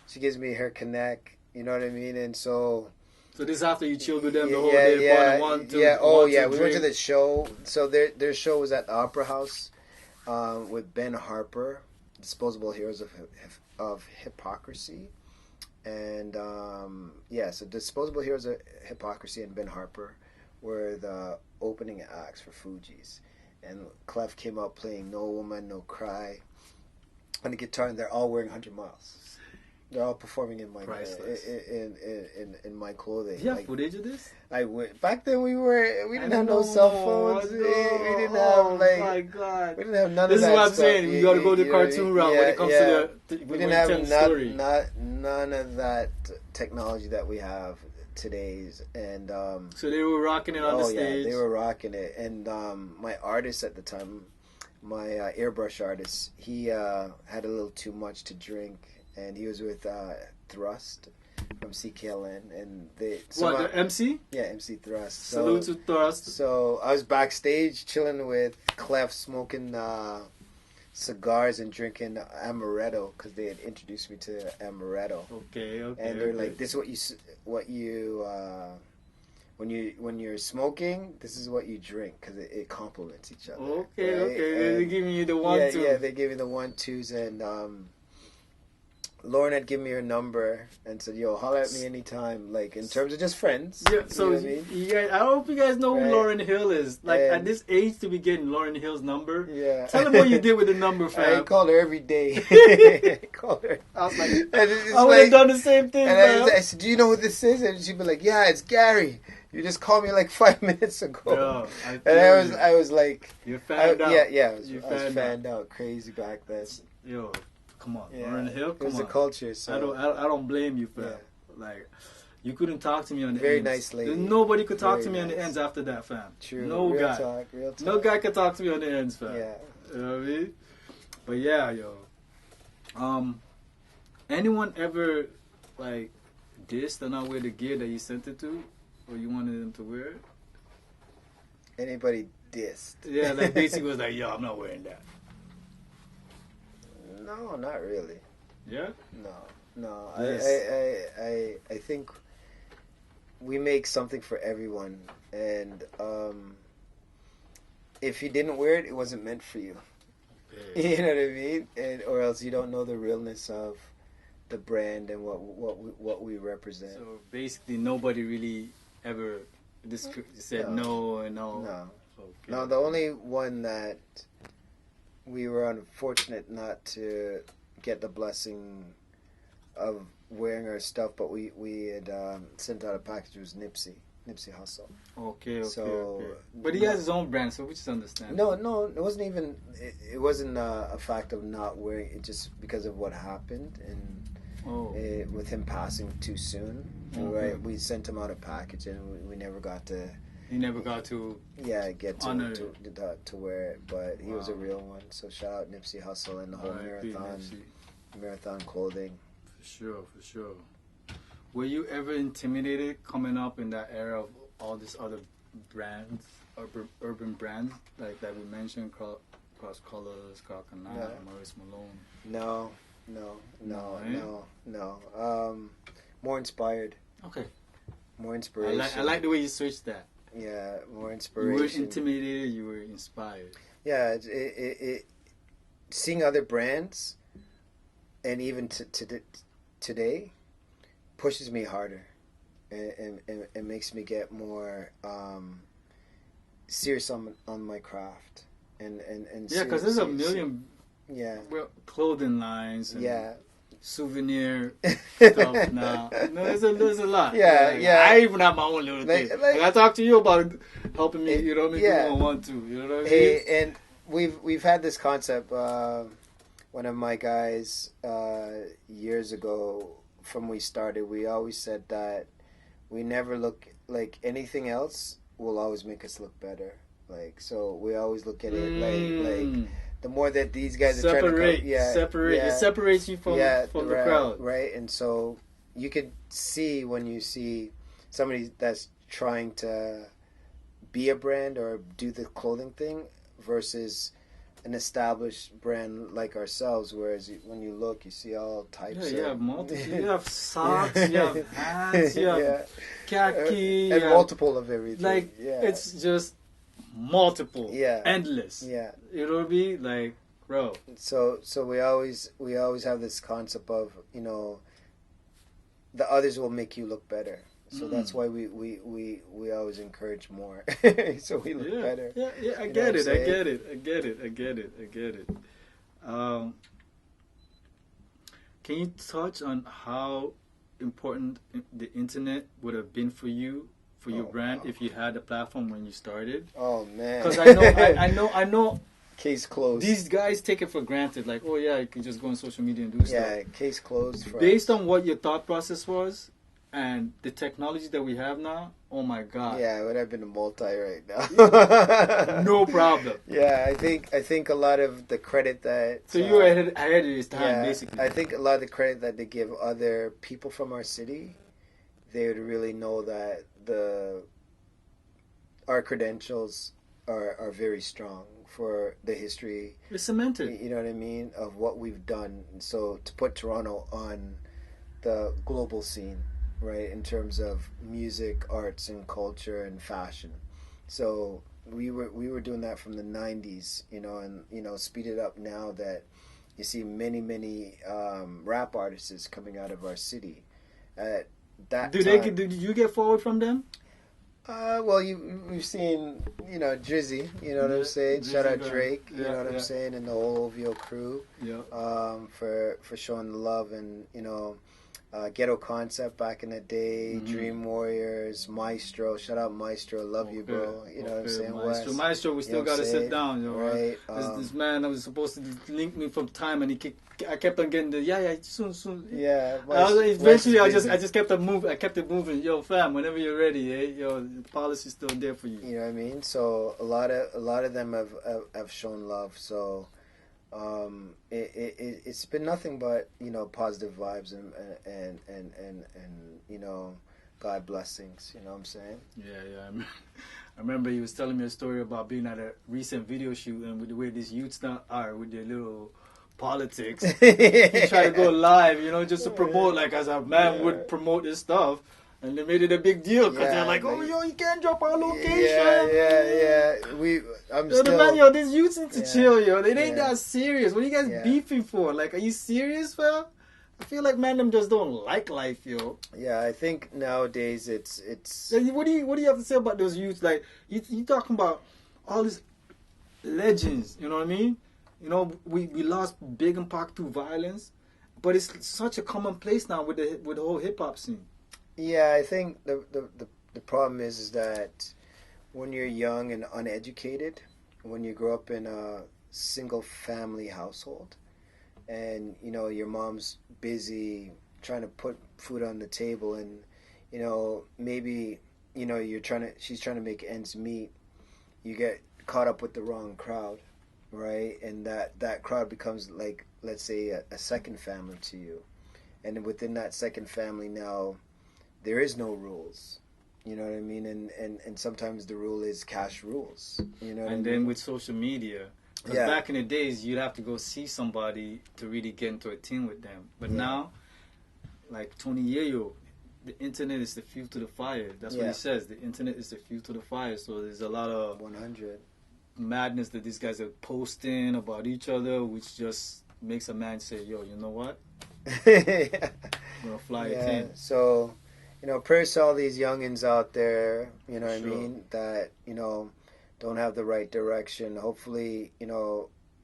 She gives me her connect. You know what I mean? And so. So this after you chilled with them the whole day, we went to the show. So their show was at the Opera House with Ben Harper, Disposable Heroes of Hypocrisy, and so Disposable Heroes of Hypocrisy and Ben Harper were the opening acts for Fugees, and Clef came out playing No Woman No Cry on the guitar, and they're all wearing 100 Miles. They're all performing in my in my clothing. Do you have footage of this? I would. Back then we didn't have no cell phones. We didn't have my God. We didn't have none this of that. This is what I'm stuff. saying. You got to go the cartoon route when it comes to the. We didn't have none of that technology that we have today's, and so they were rocking it on the stage. Yeah, they were rocking it, and my artist at the time, my airbrush artist, he had a little too much to drink. And he was with Thrust from CKLN, and the MC? Yeah, MC Thrust. Salute to Thrust. So I was backstage chilling with Clef, smoking cigars and drinking amaretto because they had introduced me to amaretto. Okay. And they're like, "This is what you when you're smoking, this is what you drink because it complements each other." Okay. Right? They're giving you the 1-2. Yeah, they gave me the 1-2s, and Lauren had given me her number and said, "Yo, holler at me anytime." Like in terms of just friends. Yeah. So I hope you guys know who Lauryn Hill is. Like at this age to be getting Lauryn Hill's number. Yeah. Tell them what you did with the number, fam. I called her every day. I called her. I was like, I would have done the same thing. And I said, "Do you know who this is?" And she'd be like, "Yeah, it's Garie. You just called me like 5 minutes ago." Yo, I was like, you're fanned out. Yeah, I was fanned out. Crazy back then. Yo. Come on, Lauryn Hill. Come on. It was a culture. So. I don't blame you for that. Like, you couldn't talk to me on the very ends. Nice lady. Nobody could talk to me on the ends after that, fam. True. No real guy. Talk, real talk. No guy could talk to me on the ends, fam. Yeah. You know what I mean? But yeah, yo. Anyone ever like dissed or not wear the gear that you sent it to, or you wanted them to wear it? Anybody dissed. Yeah, like basically was like, yo, I'm not wearing that. No, not really. Yeah? No. Yes. I think we make something for everyone, and if you didn't wear it, it wasn't meant for you. Okay. You know what I mean? Or else you don't know the realness of the brand and what we represent. So basically, nobody really ever said no and no. No. Okay. No, the only one that we were unfortunate not to get the blessing of wearing our stuff, but we had sent out a package. Was Nipsey Hussle. Okay. So, but he has his own brand, so which is understandable. No, it wasn't even. It wasn't a fact of not wearing it, just because of what happened and with him passing too soon. Okay. Right, we sent him out a package, and we never got to. He never got to. Yeah, get to wear it, but he was a real one. So shout out Nipsey Hussle and the whole marathon clothing. For sure. Were you ever intimidated coming up in that era of all these other brands, urban brands like that we mentioned, Cross Colors, Carcanine, Maurice Malone? No. More inspired. Okay. More inspiration. I like the way you switched that. Yeah, more inspiration. You were intimidated, you were inspired. Yeah, it seeing other brands, and even today, pushes me harder, and makes me get more serious on my craft, and yeah, because there's a million clothing lines. And souvenir stuff now. No, there's a lot. Yeah. I even have my own little thing. Like I talked to you about helping me. You know what I mean? People don't want to. You know what I mean? And we've had this concept. One of my guys years ago, from we started, we always said that we never look like anything else will always make us look better. Like, so we always look at it like the more that these guys are trying to separate. It separates you from the crowd, right? And so you could see when you see somebody that's trying to be a brand or do the clothing thing versus an established brand like ourselves. Whereas when you look, you see all types. You have multiple. You have socks. You have hats. You have khaki. And multiple of everything. Like it's just multiple, endless. Yeah, you know what I mean? Like, bro. So we always have this concept of, you know, the others will make you look better. So that's why we always encourage more. So we look better. Yeah. I get it. Can you touch on how important the internet would have been for you? For your brand, if you had a platform when you started? Oh man! Because I know. Case closed. These guys take it for granted, like, oh yeah, you can just go on social media and do stuff. Yeah, case closed. Based on what your thought process was and the technology that we have now, oh my god. Yeah, I would have been a multi right now. No problem. Yeah, I think a lot of the credit that. So you were ahead of your time, basically. I think a lot of the credit that they give other people from our city, they would really know that our credentials are very strong for the history. It's cemented. You know what I mean? Of what we've done. So to put Toronto on the global scene, right, in terms of music, arts, and culture and fashion. So we were doing that from the 90s, you know, and you know, speed it up now that you see many rap artists coming out of our city. At that time, did you get forward from them? Well, we've seen, you know, Drizzy, you know what I'm saying? Drizzy, shout out Drake, you know what I'm yeah. saying? And the whole OVO crew, for showing the love, and, you know, Ghetto Concept back in the day, Dream Warriors, Maestro, shout out Maestro, love you, bro. You know what I'm saying? Maestro, we still gotta sit down, you know, right? This man that was supposed to link me from time, and I kept on getting the soon. Yeah. Eventually, I just kept it moving. I kept it moving. Yo, fam, whenever you're ready, yo, the policy's still there for you. You know what I mean? So a lot of them have shown love. So it's been nothing but, you know, positive vibes and you know, God blessings. You know what I'm saying? Yeah. I remember he was telling me a story about being at a recent video shoot, and with the way these youths now are with their little politics, he tried to go live, just to promote, like as a man would promote his stuff, and they made it a big deal because they're like, oh, yo, you can't drop our location. Yeah. These youths need to chill, yo. They ain't that serious. What are you guys beefing for? Like, are you serious, fam? I feel like them just don't like life, yo. Yeah, I think nowadays it's. What do you have to say about those youths? Like, you talking about all these legends, you know what I mean? We lost Big and Pac through violence, but it's such a commonplace now with the whole hip hop scene. Yeah, I think the problem is that when you're young and uneducated, when you grow up in a single family household, and your mom's busy trying to put food on the table, and maybe she's trying to make ends meet, you get caught up with the wrong crowd, right? And that crowd becomes, like, let's say a second family to you, and within that second family now there is no rules, you know what I mean? And sometimes the rule is cash rules, and then with social media. Because back in the days, you'd have to go see somebody to really get into a team with them. But now, like Tony Yayo, the internet is the fuel to the fire. That's what he says. The internet is the fuel to the fire. So there's a lot of 100 madness that these guys are posting about each other, which just makes a man say, yo, you know what? I'm going to fly a team. So, prayers to all these youngins out there, you know what I mean, that, don't have the right direction. Hopefully,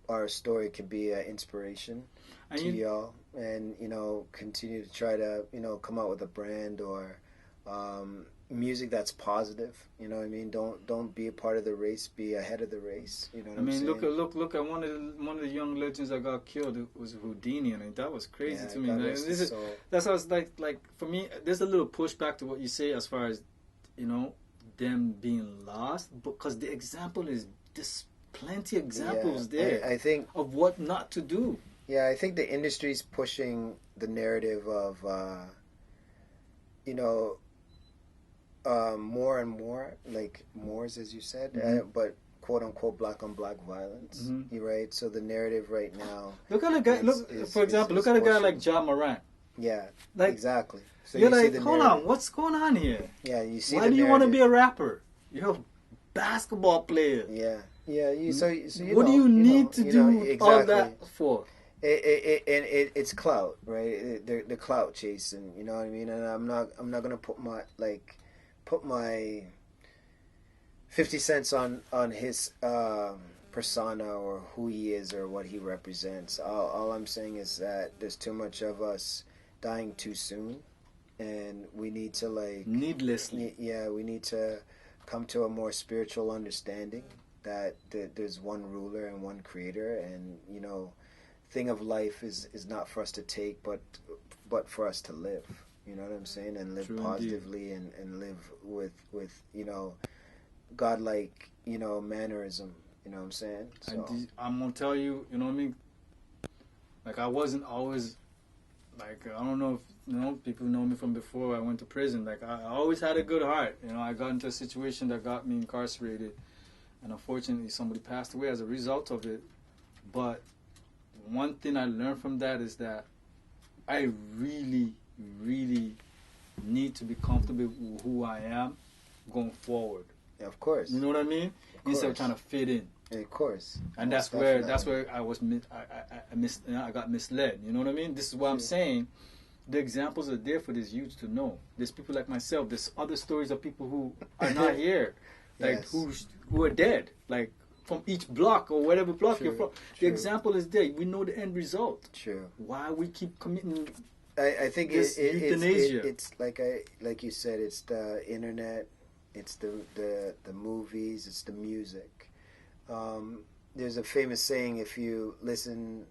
our story can be an inspiration to y'all, and continue to try to come out with a brand or music that's positive. You know what I mean? Don't be a part of the race. Be ahead of the race. You know what I'm saying? Look at one of the young legends that got killed. It was Houdini, and that was crazy to me. That's how it's like for me. There's a little pushback to what you say as far as them being lost, because the example is there's plenty of examples there. I think of what not to do. Yeah, I think the industry's pushing the narrative of more and more, like Moors, as you said, but quote unquote black on black violence. You're right. So the narrative right now. Look at a guy. For example, look at a guy like Ja Morant. Yeah, like, exactly. So you're like, hold on, what's going on here? Yeah, you see. Why do you want to be a rapper? You're a basketball player. Yeah. What do you need to do all that for? It's clout, right? The clout chasing. You know what I mean? And I'm not gonna put my 50 cents on his persona or who he is or what he represents. All I'm saying is that there's too much of us dying too soon, and we need to needlessly. We need to come to a more spiritual understanding that there's one ruler and one creator, and thing of life is not for us to take, but for us to live. You know what I'm saying? And live positively and live with godlike mannerism. You know what I'm saying? So. I'm gonna tell you, you know what I mean? Like, I wasn't always like, I don't know if people know me from before I went to prison. Like, I always had a good heart. I got into a situation that got me incarcerated, and unfortunately somebody passed away as a result of it. But one thing I learned from that is that I really, really need to be comfortable with who I am going forward. Yeah, of course. You know what I mean? Instead of trying to fit in. Yeah, of course. And that's where I got misled. You know what I mean? This is what I'm saying. The examples are there for these youths to know. There's people like myself. There's other stories of people who are not here, like who are dead, like from each block or whatever block you're from. The example is there. We know the end result. True. Why we keep committing? I think euthanasia. It's like you said. It's the internet. It's the movies. It's the music. There's a famous saying: if you listen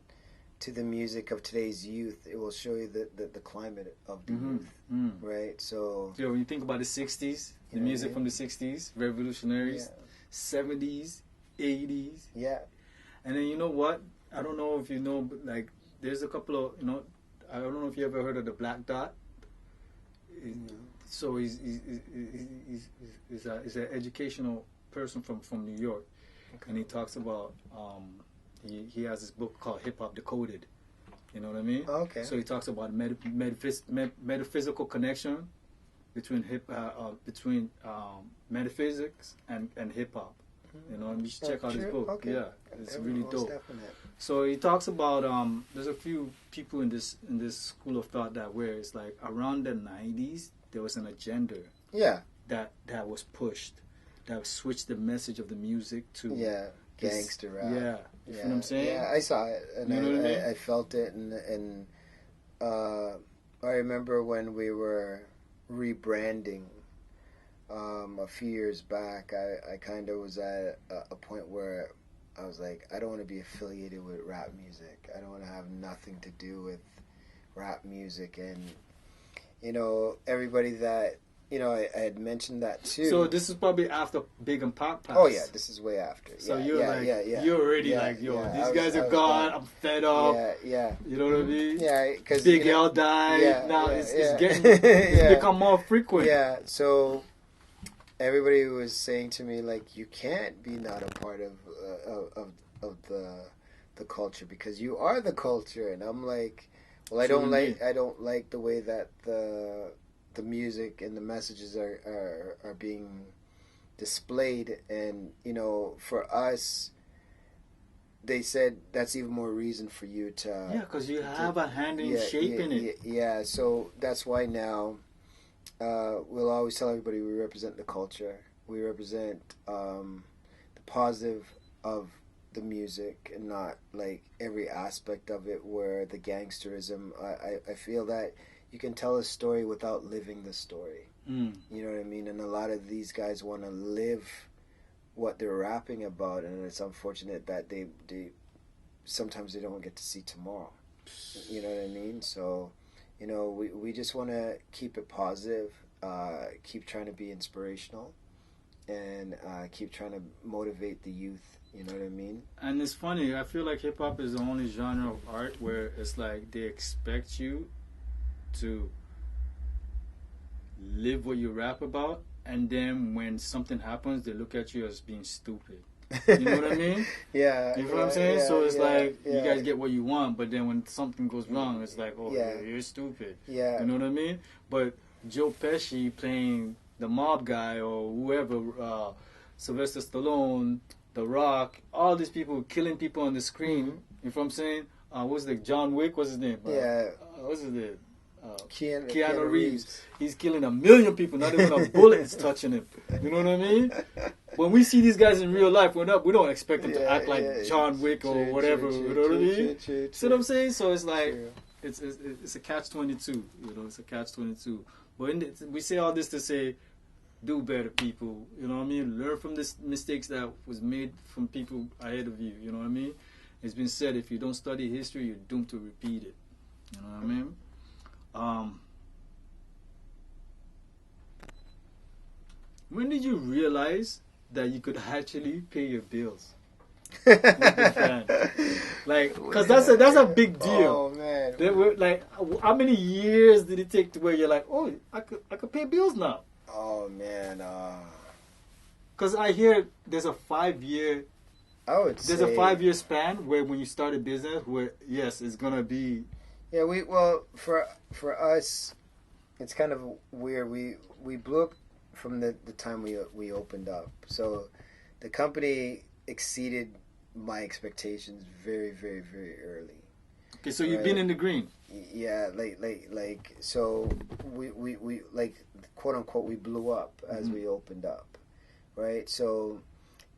to the music of today's youth, it will show you the climate of the youth, right? So when you think about the 60s, the music from the 60s, revolutionaries, 70s, 80s. Yeah. And then you know what? I don't know if you know, but like there's a couple of, I don't know if you ever heard of the Black Dot. so he's an educational person from New York, and he talks about he has this book called Hip Hop Decoded. You know what I mean? Okay. So he talks about metaphysical connection between metaphysics and hip hop. You know, and you should check out his book. Okay. Yeah, it's really dope. Definite. So he talks about there's a few people in this school of thought that where it's like around the 90s there was an agenda. Yeah. That was pushed, that switched the message of the music to gangster rap. Yeah. You know what I'm saying? Yeah, I saw it, and you know what I mean? I felt it, and I remember when we were rebranding a few years back, I kind of was at a point where I was like, I don't want to be affiliated with rap music. I don't want to have nothing to do with rap music, and everybody that. I had mentioned that too. So this is probably after Big and Pop passed. Oh yeah, this is way after. So you're already these guys are gone. I'm fed up. Yeah. You know what I mean? Yeah, because Big L died. Now it's getting it's become more frequent. Yeah. So everybody was saying to me like, you can't be not a part of the culture because you are the culture, and I'm like, well, I don't like the way that the music and the messages are being displayed, and for us they said that's even more reason for you to because you have a hand in shaping it. So that's why now we'll always tell everybody we represent the culture, we represent the positive of the music and not like every aspect of it where the gangsterism. I feel that you can tell a story without living the story. You know what I mean? And a lot of these guys want to live what they're rapping about, and it's unfortunate that they sometimes they don't get to see tomorrow. You know what I mean? So, we just want to keep it positive, keep trying to be inspirational, and keep trying to motivate the youth. You know what I mean? And it's funny, I feel like hip-hop is the only genre of art where it's like they expect you to live what you rap about, and then when something happens they look at you as being stupid. You know what I mean? Yeah. You know what I'm saying? So it's like you guys get what you want, but then when something goes wrong it's like, you're stupid. Yeah. You know what I mean? But Joe Pesci playing the mob guy or whoever, Sylvester Stallone, The Rock, all these people killing people on the screen. You know what I'm saying? What's the John Wick? What's his name? What's his name? Keanu Reeves. He's killing 1 million people, not even a bullet is touching him. You know what I mean? When we see these guys in real life, we don't expect them to act like John Wick or whatever. You know what I mean? See what I'm saying? So it's like it's a catch-22. You know, it's a catch-22. But we say all this to say, do better, people. You know what I mean? Learn from this mistakes that was made from people ahead of you. You know what I mean? It's been said, if you don't study history, you're doomed to repeat it. You know what I mean? When did you realize that you could actually pay your bills with the band? Like, because that's a big deal. Oh man! They were like, how many years did it take to where you're like, oh, I could pay bills now? Oh man! Because I hear there's a 5-year. There's a 5-year span where when you start a business, where it's gonna be. Yeah, for us, it's kind of weird. We blew up from the time we opened up. So the company exceeded my expectations very, very, very early. Okay, so you've been in the green. Yeah, like so we like quote unquote we blew up as we opened up, right? So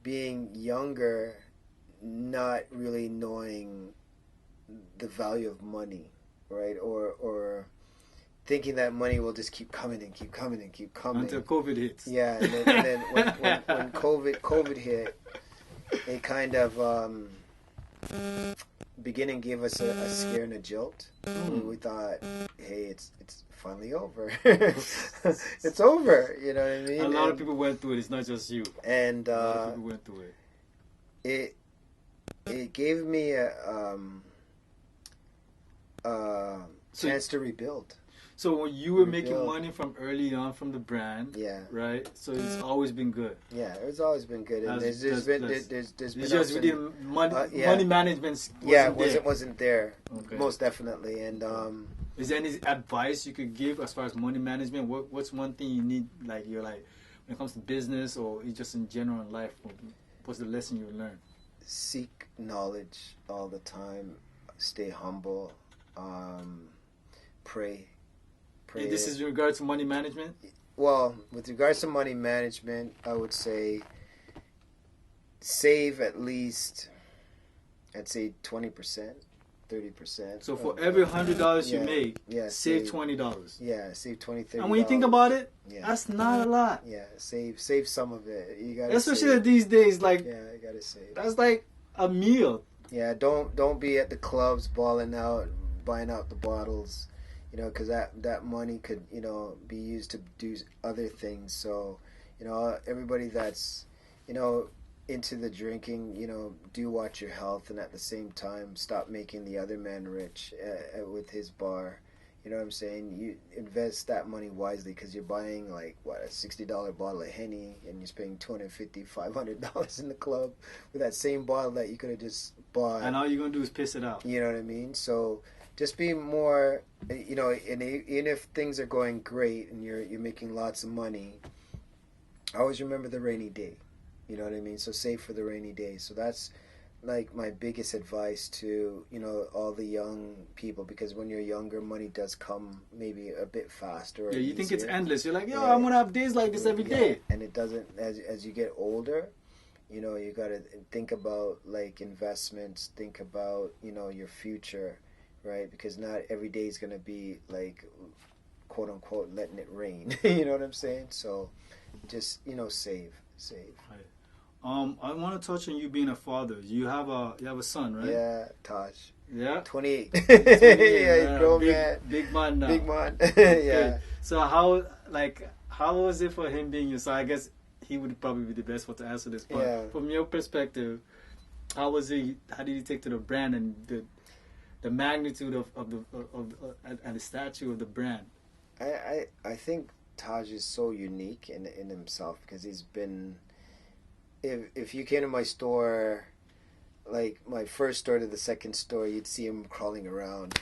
being younger, not really knowing the value of money. Right, or thinking that money will just keep coming and keep coming and keep coming until COVID hits. Yeah, and then when COVID hit, it kind of beginning gave us a scare and a jolt. We thought, hey, it's finally over. It's over. You know what I mean? A lot of people went through it. It's not just you. And a lot of people went through it. It gave me a chance to rebuild. So when you were making rebuild. money from early on from the brand, Yeah, right? So it's always been good. yeah, it's always been good, and That's- there's that's been blessed. there's It's been just ups we and didn't money yeah. money management yeah, wasn't wasn't there, Okay. most definitely, and Is there any advice you could give as far as money management? What's one thing you need, like you're like, when it comes to business or just in general in life? What's the lesson you learn? seek knowledge all the time, stay humble, pray. This is in regards to money management? Well, with regards to money management, I would say save at least, I'd say 20%, 30%. So for every $100 you yeah, make, yeah, save $20. Yeah, save 20, 30. And when you think about it, yeah, that's not a lot. yeah, save some of it. You gotta Especially save. these days, like Yeah, you gotta save. that's like a meal. Yeah, don't be at the clubs balling out, buying out the bottles, because that money could, be used to do other things. So, everybody that's, into the drinking, do watch your health, and at the same time, stop making the other man rich with his bar. You know what I'm saying? You invest that money wisely, because you're buying like a $60 bottle of Henny, and you're spending $250, $500 in the club with that same bottle that you could have just bought. And all you're gonna do is piss it out. You know what I mean? So just be more, and even if things are going great and you're making lots of money, always remember the rainy day. You know what I mean? So save for the rainy day. So that's like my biggest advice to, all the young people, because when you're younger, money does come maybe a bit faster. Yeah, you think it's easier. endless. You're like, yo, Yeah. I'm gonna have days like this every day. And it doesn't, as you get older, you got to think about like investments, think about, your future, right? Because not every day is going to be like, quote unquote, letting it rain. You know what I'm saying? So just, save. Right. I want to touch on you being a father. You have a son, right? Yeah, Taj. Yeah. 28. 28, Yeah, grown man. Big man now. Big man. Okay. Yeah. So how was it for him being your son? I guess he would probably be the best one to answer this. But Yeah. from your perspective, how was he? How did he take to the brand and the magnitude of the and the statue of the brand? I think Taj is so unique in himself, because he's been. If you came to my store, like my first store to the second store, you'd see him crawling around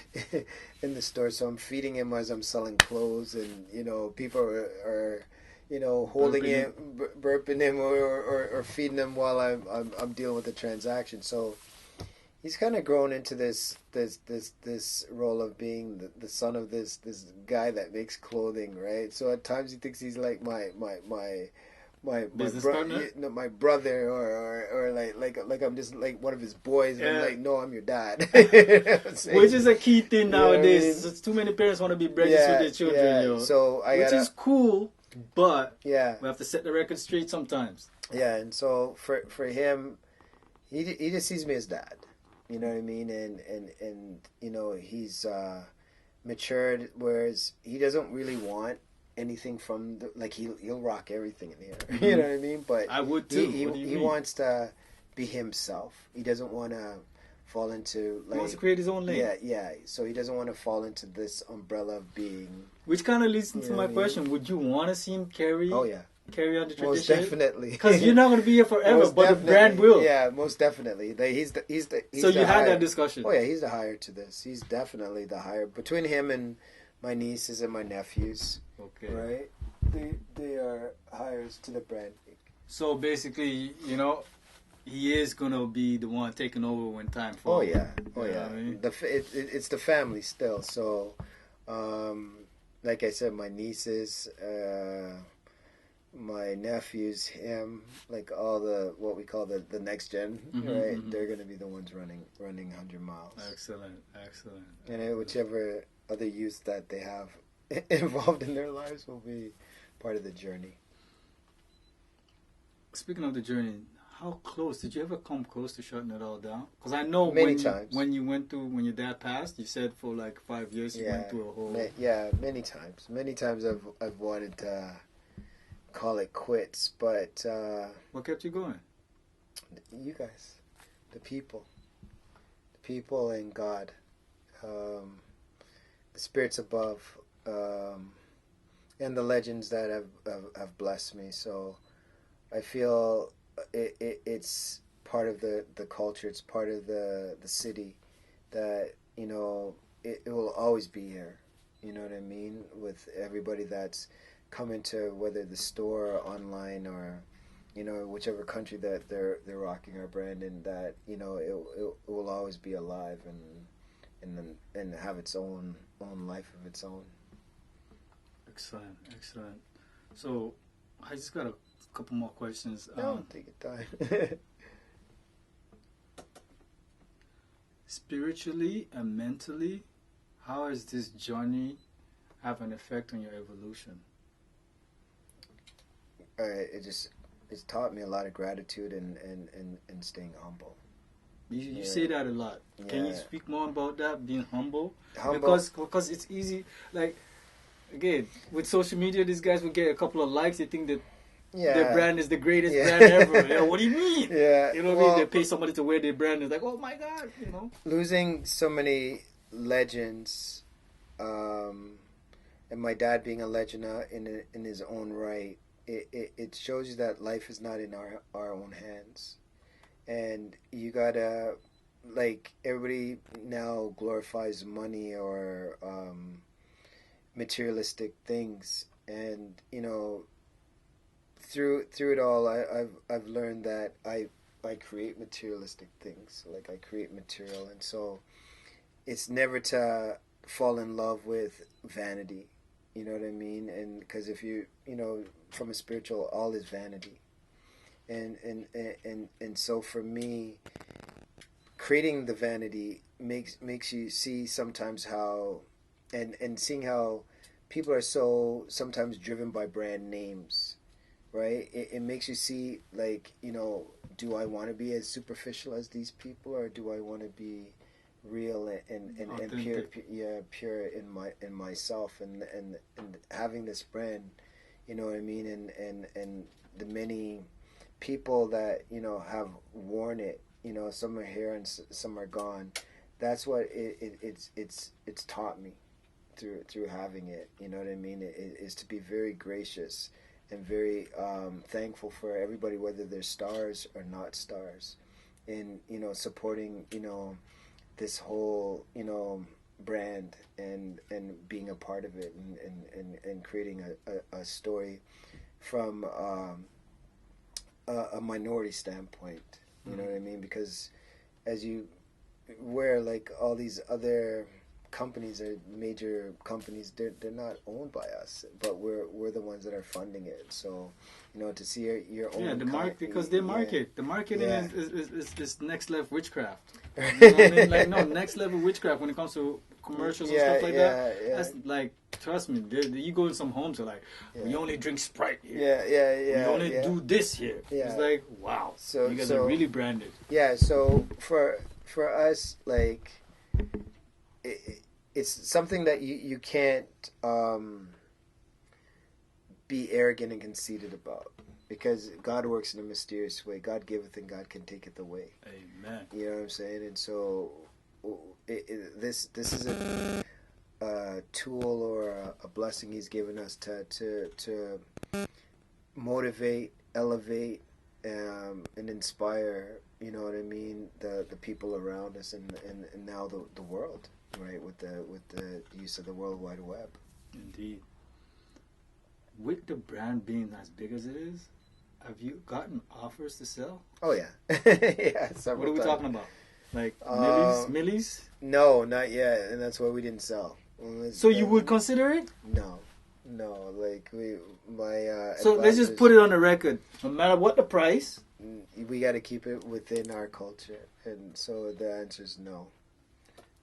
in the store. So I'm feeding him as I'm selling clothes, and people are holding him, burping him, or feeding him while I'm dealing with the transaction. So he's kind of grown into this role of being the son of this guy that makes clothing, right? So at times he thinks he's like my Business partner? my brother, or like I'm just like one of his boys, and I'm like, no, I'm your dad. Which is a key thing nowadays. I mean? So too many parents want to be brothers with their children, yo. So Which is cool, but we yeah, have to set the record straight sometimes. and so for him, he just sees me as dad. You know what I mean? And he's matured, whereas he doesn't really want anything from he'll rock everything in here. Mm-hmm. You know what I mean? But I would too. He wants to be himself. He doesn't want to fall into He wants to create his own lane. Yeah. So he doesn't want to fall into this umbrella of being. Which kind of leads into You know my what I mean? question: would you want to see him carry? Oh yeah, carry on the tradition? most definitely. Because you're not going to be here forever, Most but the definitely. brand will. Yeah, most definitely. He's So the you had hire. that discussion. Oh yeah, he's the hire to this. He's definitely the hire. Between him and my nieces and my nephews, Okay. right? They are hires to the brand. So basically, he is going to be the one taking over when time falls. Oh yeah, You know what I mean? It's the family still. So, like I said, my nieces, my nephews, him, like all the what we call the next gen, right? Mhm. They're gonna be the ones running 100 miles. Excellent. And whichever other youth that they have involved in their lives will be part of the journey. Speaking of the journey, how close did you ever come close to shutting it all down? Because I know Many times. when your dad passed, you said for like 5 years you went through a whole. Many times. Many times I've wanted to call it quits, but What kept you going? you guys, the people and God, the spirits above, and the legends that have blessed me. So I feel it's part of the culture. It's part of the city that, you know, it will always be here. You know what I mean? With everybody that's coming to, whether the store or online or, you know, whichever country that they're rocking our brand in, that, you know, it will always be alive and have its own life of its own. Excellent, excellent. So I just got a couple more questions. No, take your time. Spiritually and mentally, how has this journey have an effect on your evolution? It's taught me a lot of gratitude and staying humble. You say that a lot. Yeah. Can you speak more about that, being humble? Humble. Because it's easy. Like, again, with social media, these guys will get a couple of likes. They think that their brand is the greatest brand ever. You know, what do you mean? Yeah. You know what I mean? They pay somebody to wear their brand. It's like, oh my God, you know. Losing so many legends, and my dad being a legend in his own right, it shows you that life is not in our own hands. And you gotta, like, everybody now glorifies money or materialistic things, and, you know, through it all, I've learned that I create materialistic things. Like, I create material, and so it's never to fall in love with vanity. You know what I mean? And because if you know, from a spiritual, all is vanity. And so for me, creating the vanity makes you see sometimes how, and seeing how people are so sometimes driven by brand names, right? It makes you see, like, you know, do I want to be as superficial as these people, or do I want to be real and pure in myself, and having this brand, you know what I mean, and the many people that, you know, have worn it, you know, some are here and some are gone. That's what it's taught me through having it. You know what I mean? It is to be very gracious and very thankful for everybody, whether they're stars or not stars, in, you know, supporting, you know, this whole, you know, brand and being a part of it, and creating a story from a minority standpoint. You know what I mean? Because as you wear, like, all these other companies or major companies, they're not owned by us, but we're the ones that are funding it. So, you know, to see your own because they market. The marketing is next level witchcraft. You know what I mean? Like, no, next level witchcraft when it comes to commercials and stuff like that. That's like, trust me, you go in some homes, they're like, we only drink Sprite here. We only do this here. It's like, wow. So you guys are really branded. Yeah. So for us, like, it's something that you can't be arrogant and conceited about, because God works in a mysterious way. God giveth and God can taketh away. Amen. You know what I'm saying? And so this is a tool or a blessing He's given us to motivate, elevate, and inspire. You know what I mean? The people around us and now the world, right? With the use of the World Wide Web. Indeed. With the brand being as big as it is, have you gotten offers to sell? Oh yeah, yeah. What are we talking about? Like millies? No, not yet, and that's why we didn't sell. So you would consider it? No. Like So let's just put it on the record. No matter what the price, we got to keep it within our culture, and so the answer is no.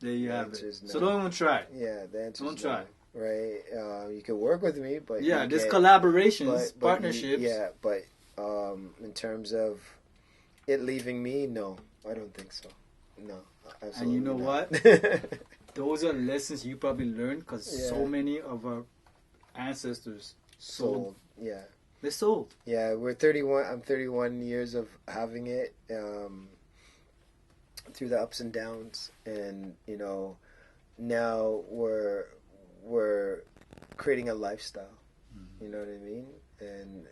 There you have it. No. So don't even try. Yeah, the answer is no. Don't try. Right? You can work with me, but there's collaborations, partnerships. But in terms of it leaving me, no, I don't think so. No, absolutely. And you know not. what? Those are lessons you probably learned, because so many of our ancestors sold. Yeah, they sold. Yeah, we're 31. I'm 31 years of having it, through the ups and downs, and, you know, now we're creating a lifestyle. You know what I mean? And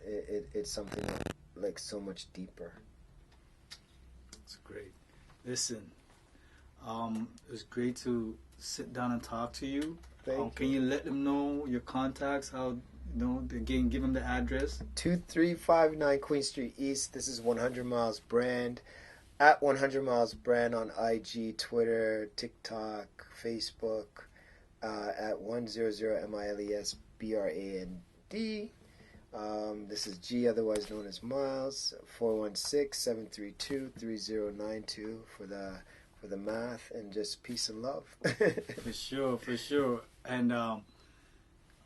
it's something like so much deeper. It's great. Listen, it's great to sit down and talk to you. Can you let them know your contacts? How, again, give them the address. 2359 Queen Street East. This is 100 Miles Brand. At 100 Miles Brand on IG, Twitter, TikTok, Facebook. At 100 MILESBRAND. This is G, otherwise known as Miles. 416-732-3092 for the math, and just peace and love. For sure. And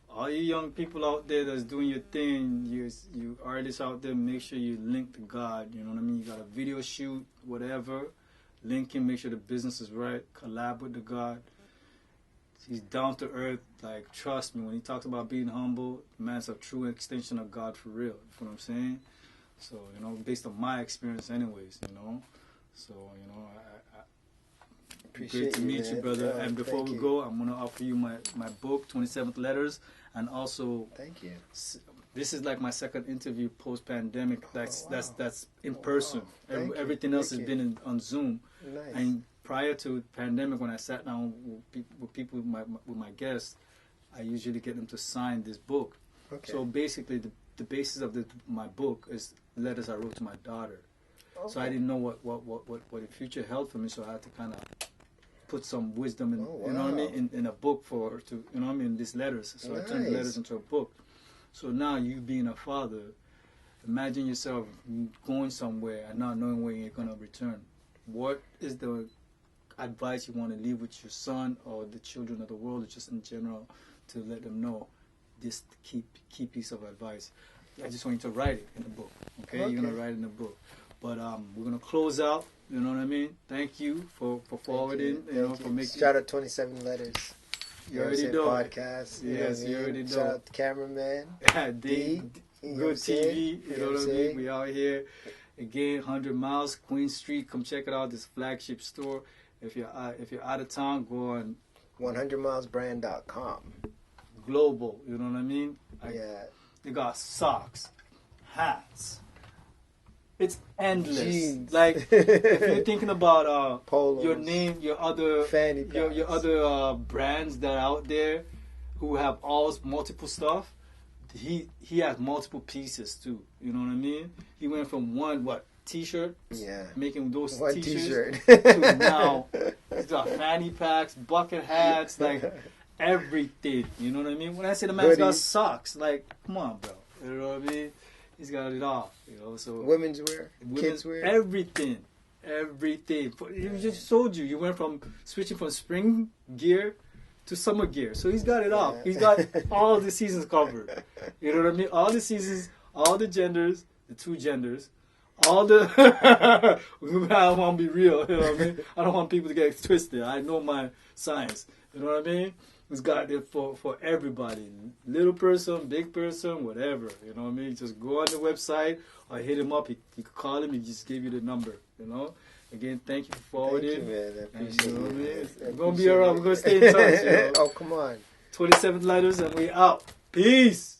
all you young people out there that's doing your thing, you artists out there, make sure you link to God. You know what I mean? You got a video shoot, whatever. Link him, make sure the business is right. Collab with the God. He's down to earth. Like, trust me, when he talks about being humble, the man's a true extension of God for real. You know what I'm saying? So, based on my experience anyways, So, great to meet you, brother. And before we go, I'm going to offer you my book, 27th Letters. And also, thank you. This is like my second interview post-pandemic. That's in person. Everything else has been on Zoom. Nice. And prior to pandemic, when I sat down with people, with my guests, I usually get them to sign this book. Okay. So basically, the basis of my book is letters I wrote to my daughter. Okay. So I didn't know what the future held for me. So I had to kind of put some wisdom in, you know what I mean, in a book these letters. So I turned the letters into a book. So now, you being a father, imagine yourself going somewhere and not knowing when you're going to return. What is the advice you want to leave with your son or the children of the world, or just in general, to let them know this key piece of advice? I just want you to write it in the book, okay? You're going to write it in the book. But we're going to close out, you know what I mean? Thank you for forwarding, for making... Shout out 27 Letters. You already know. Podcast. Yes, you already know. Shout out the cameraman. D. Good TV. You know what I mean? We out here. Again, 100 Miles, Queen Street. Come check it out. This flagship store. If you're out of town, go on 100milesbrand.com. Global. You know what I mean? They got socks, hats. It's endless. Jeans. Like, if you're thinking about polos, your name, your other fanny your other brands that are out there who have multiple stuff, he has multiple pieces too. You know what I mean? He went from one t-shirt, making those one t-shirts, t-shirt to now he's got fanny packs, bucket hats, like everything. You know what I mean? When I say the man's got socks, like, come on, bro. You know what I mean? He's got it all, so women's wear, kids wear, everything. He just told you went from switching from spring gear to summer gear, so he's got it all. He's got all the seasons covered. You know what I mean? All the seasons, all the genders, the two genders, all the. I don't want to be real. You know what I mean? I don't want people to get twisted. I know my science. You know what I mean? It's got it for everybody. Little person, big person, whatever. You know what I mean? Just go on the website or hit him up. You can call him. He just gave you the number. Again, thank you for forwarding. Thank you, man. I appreciate it. We're going to be around. We're going to stay in touch. Oh, come on. 27 Letters, and we out. Peace.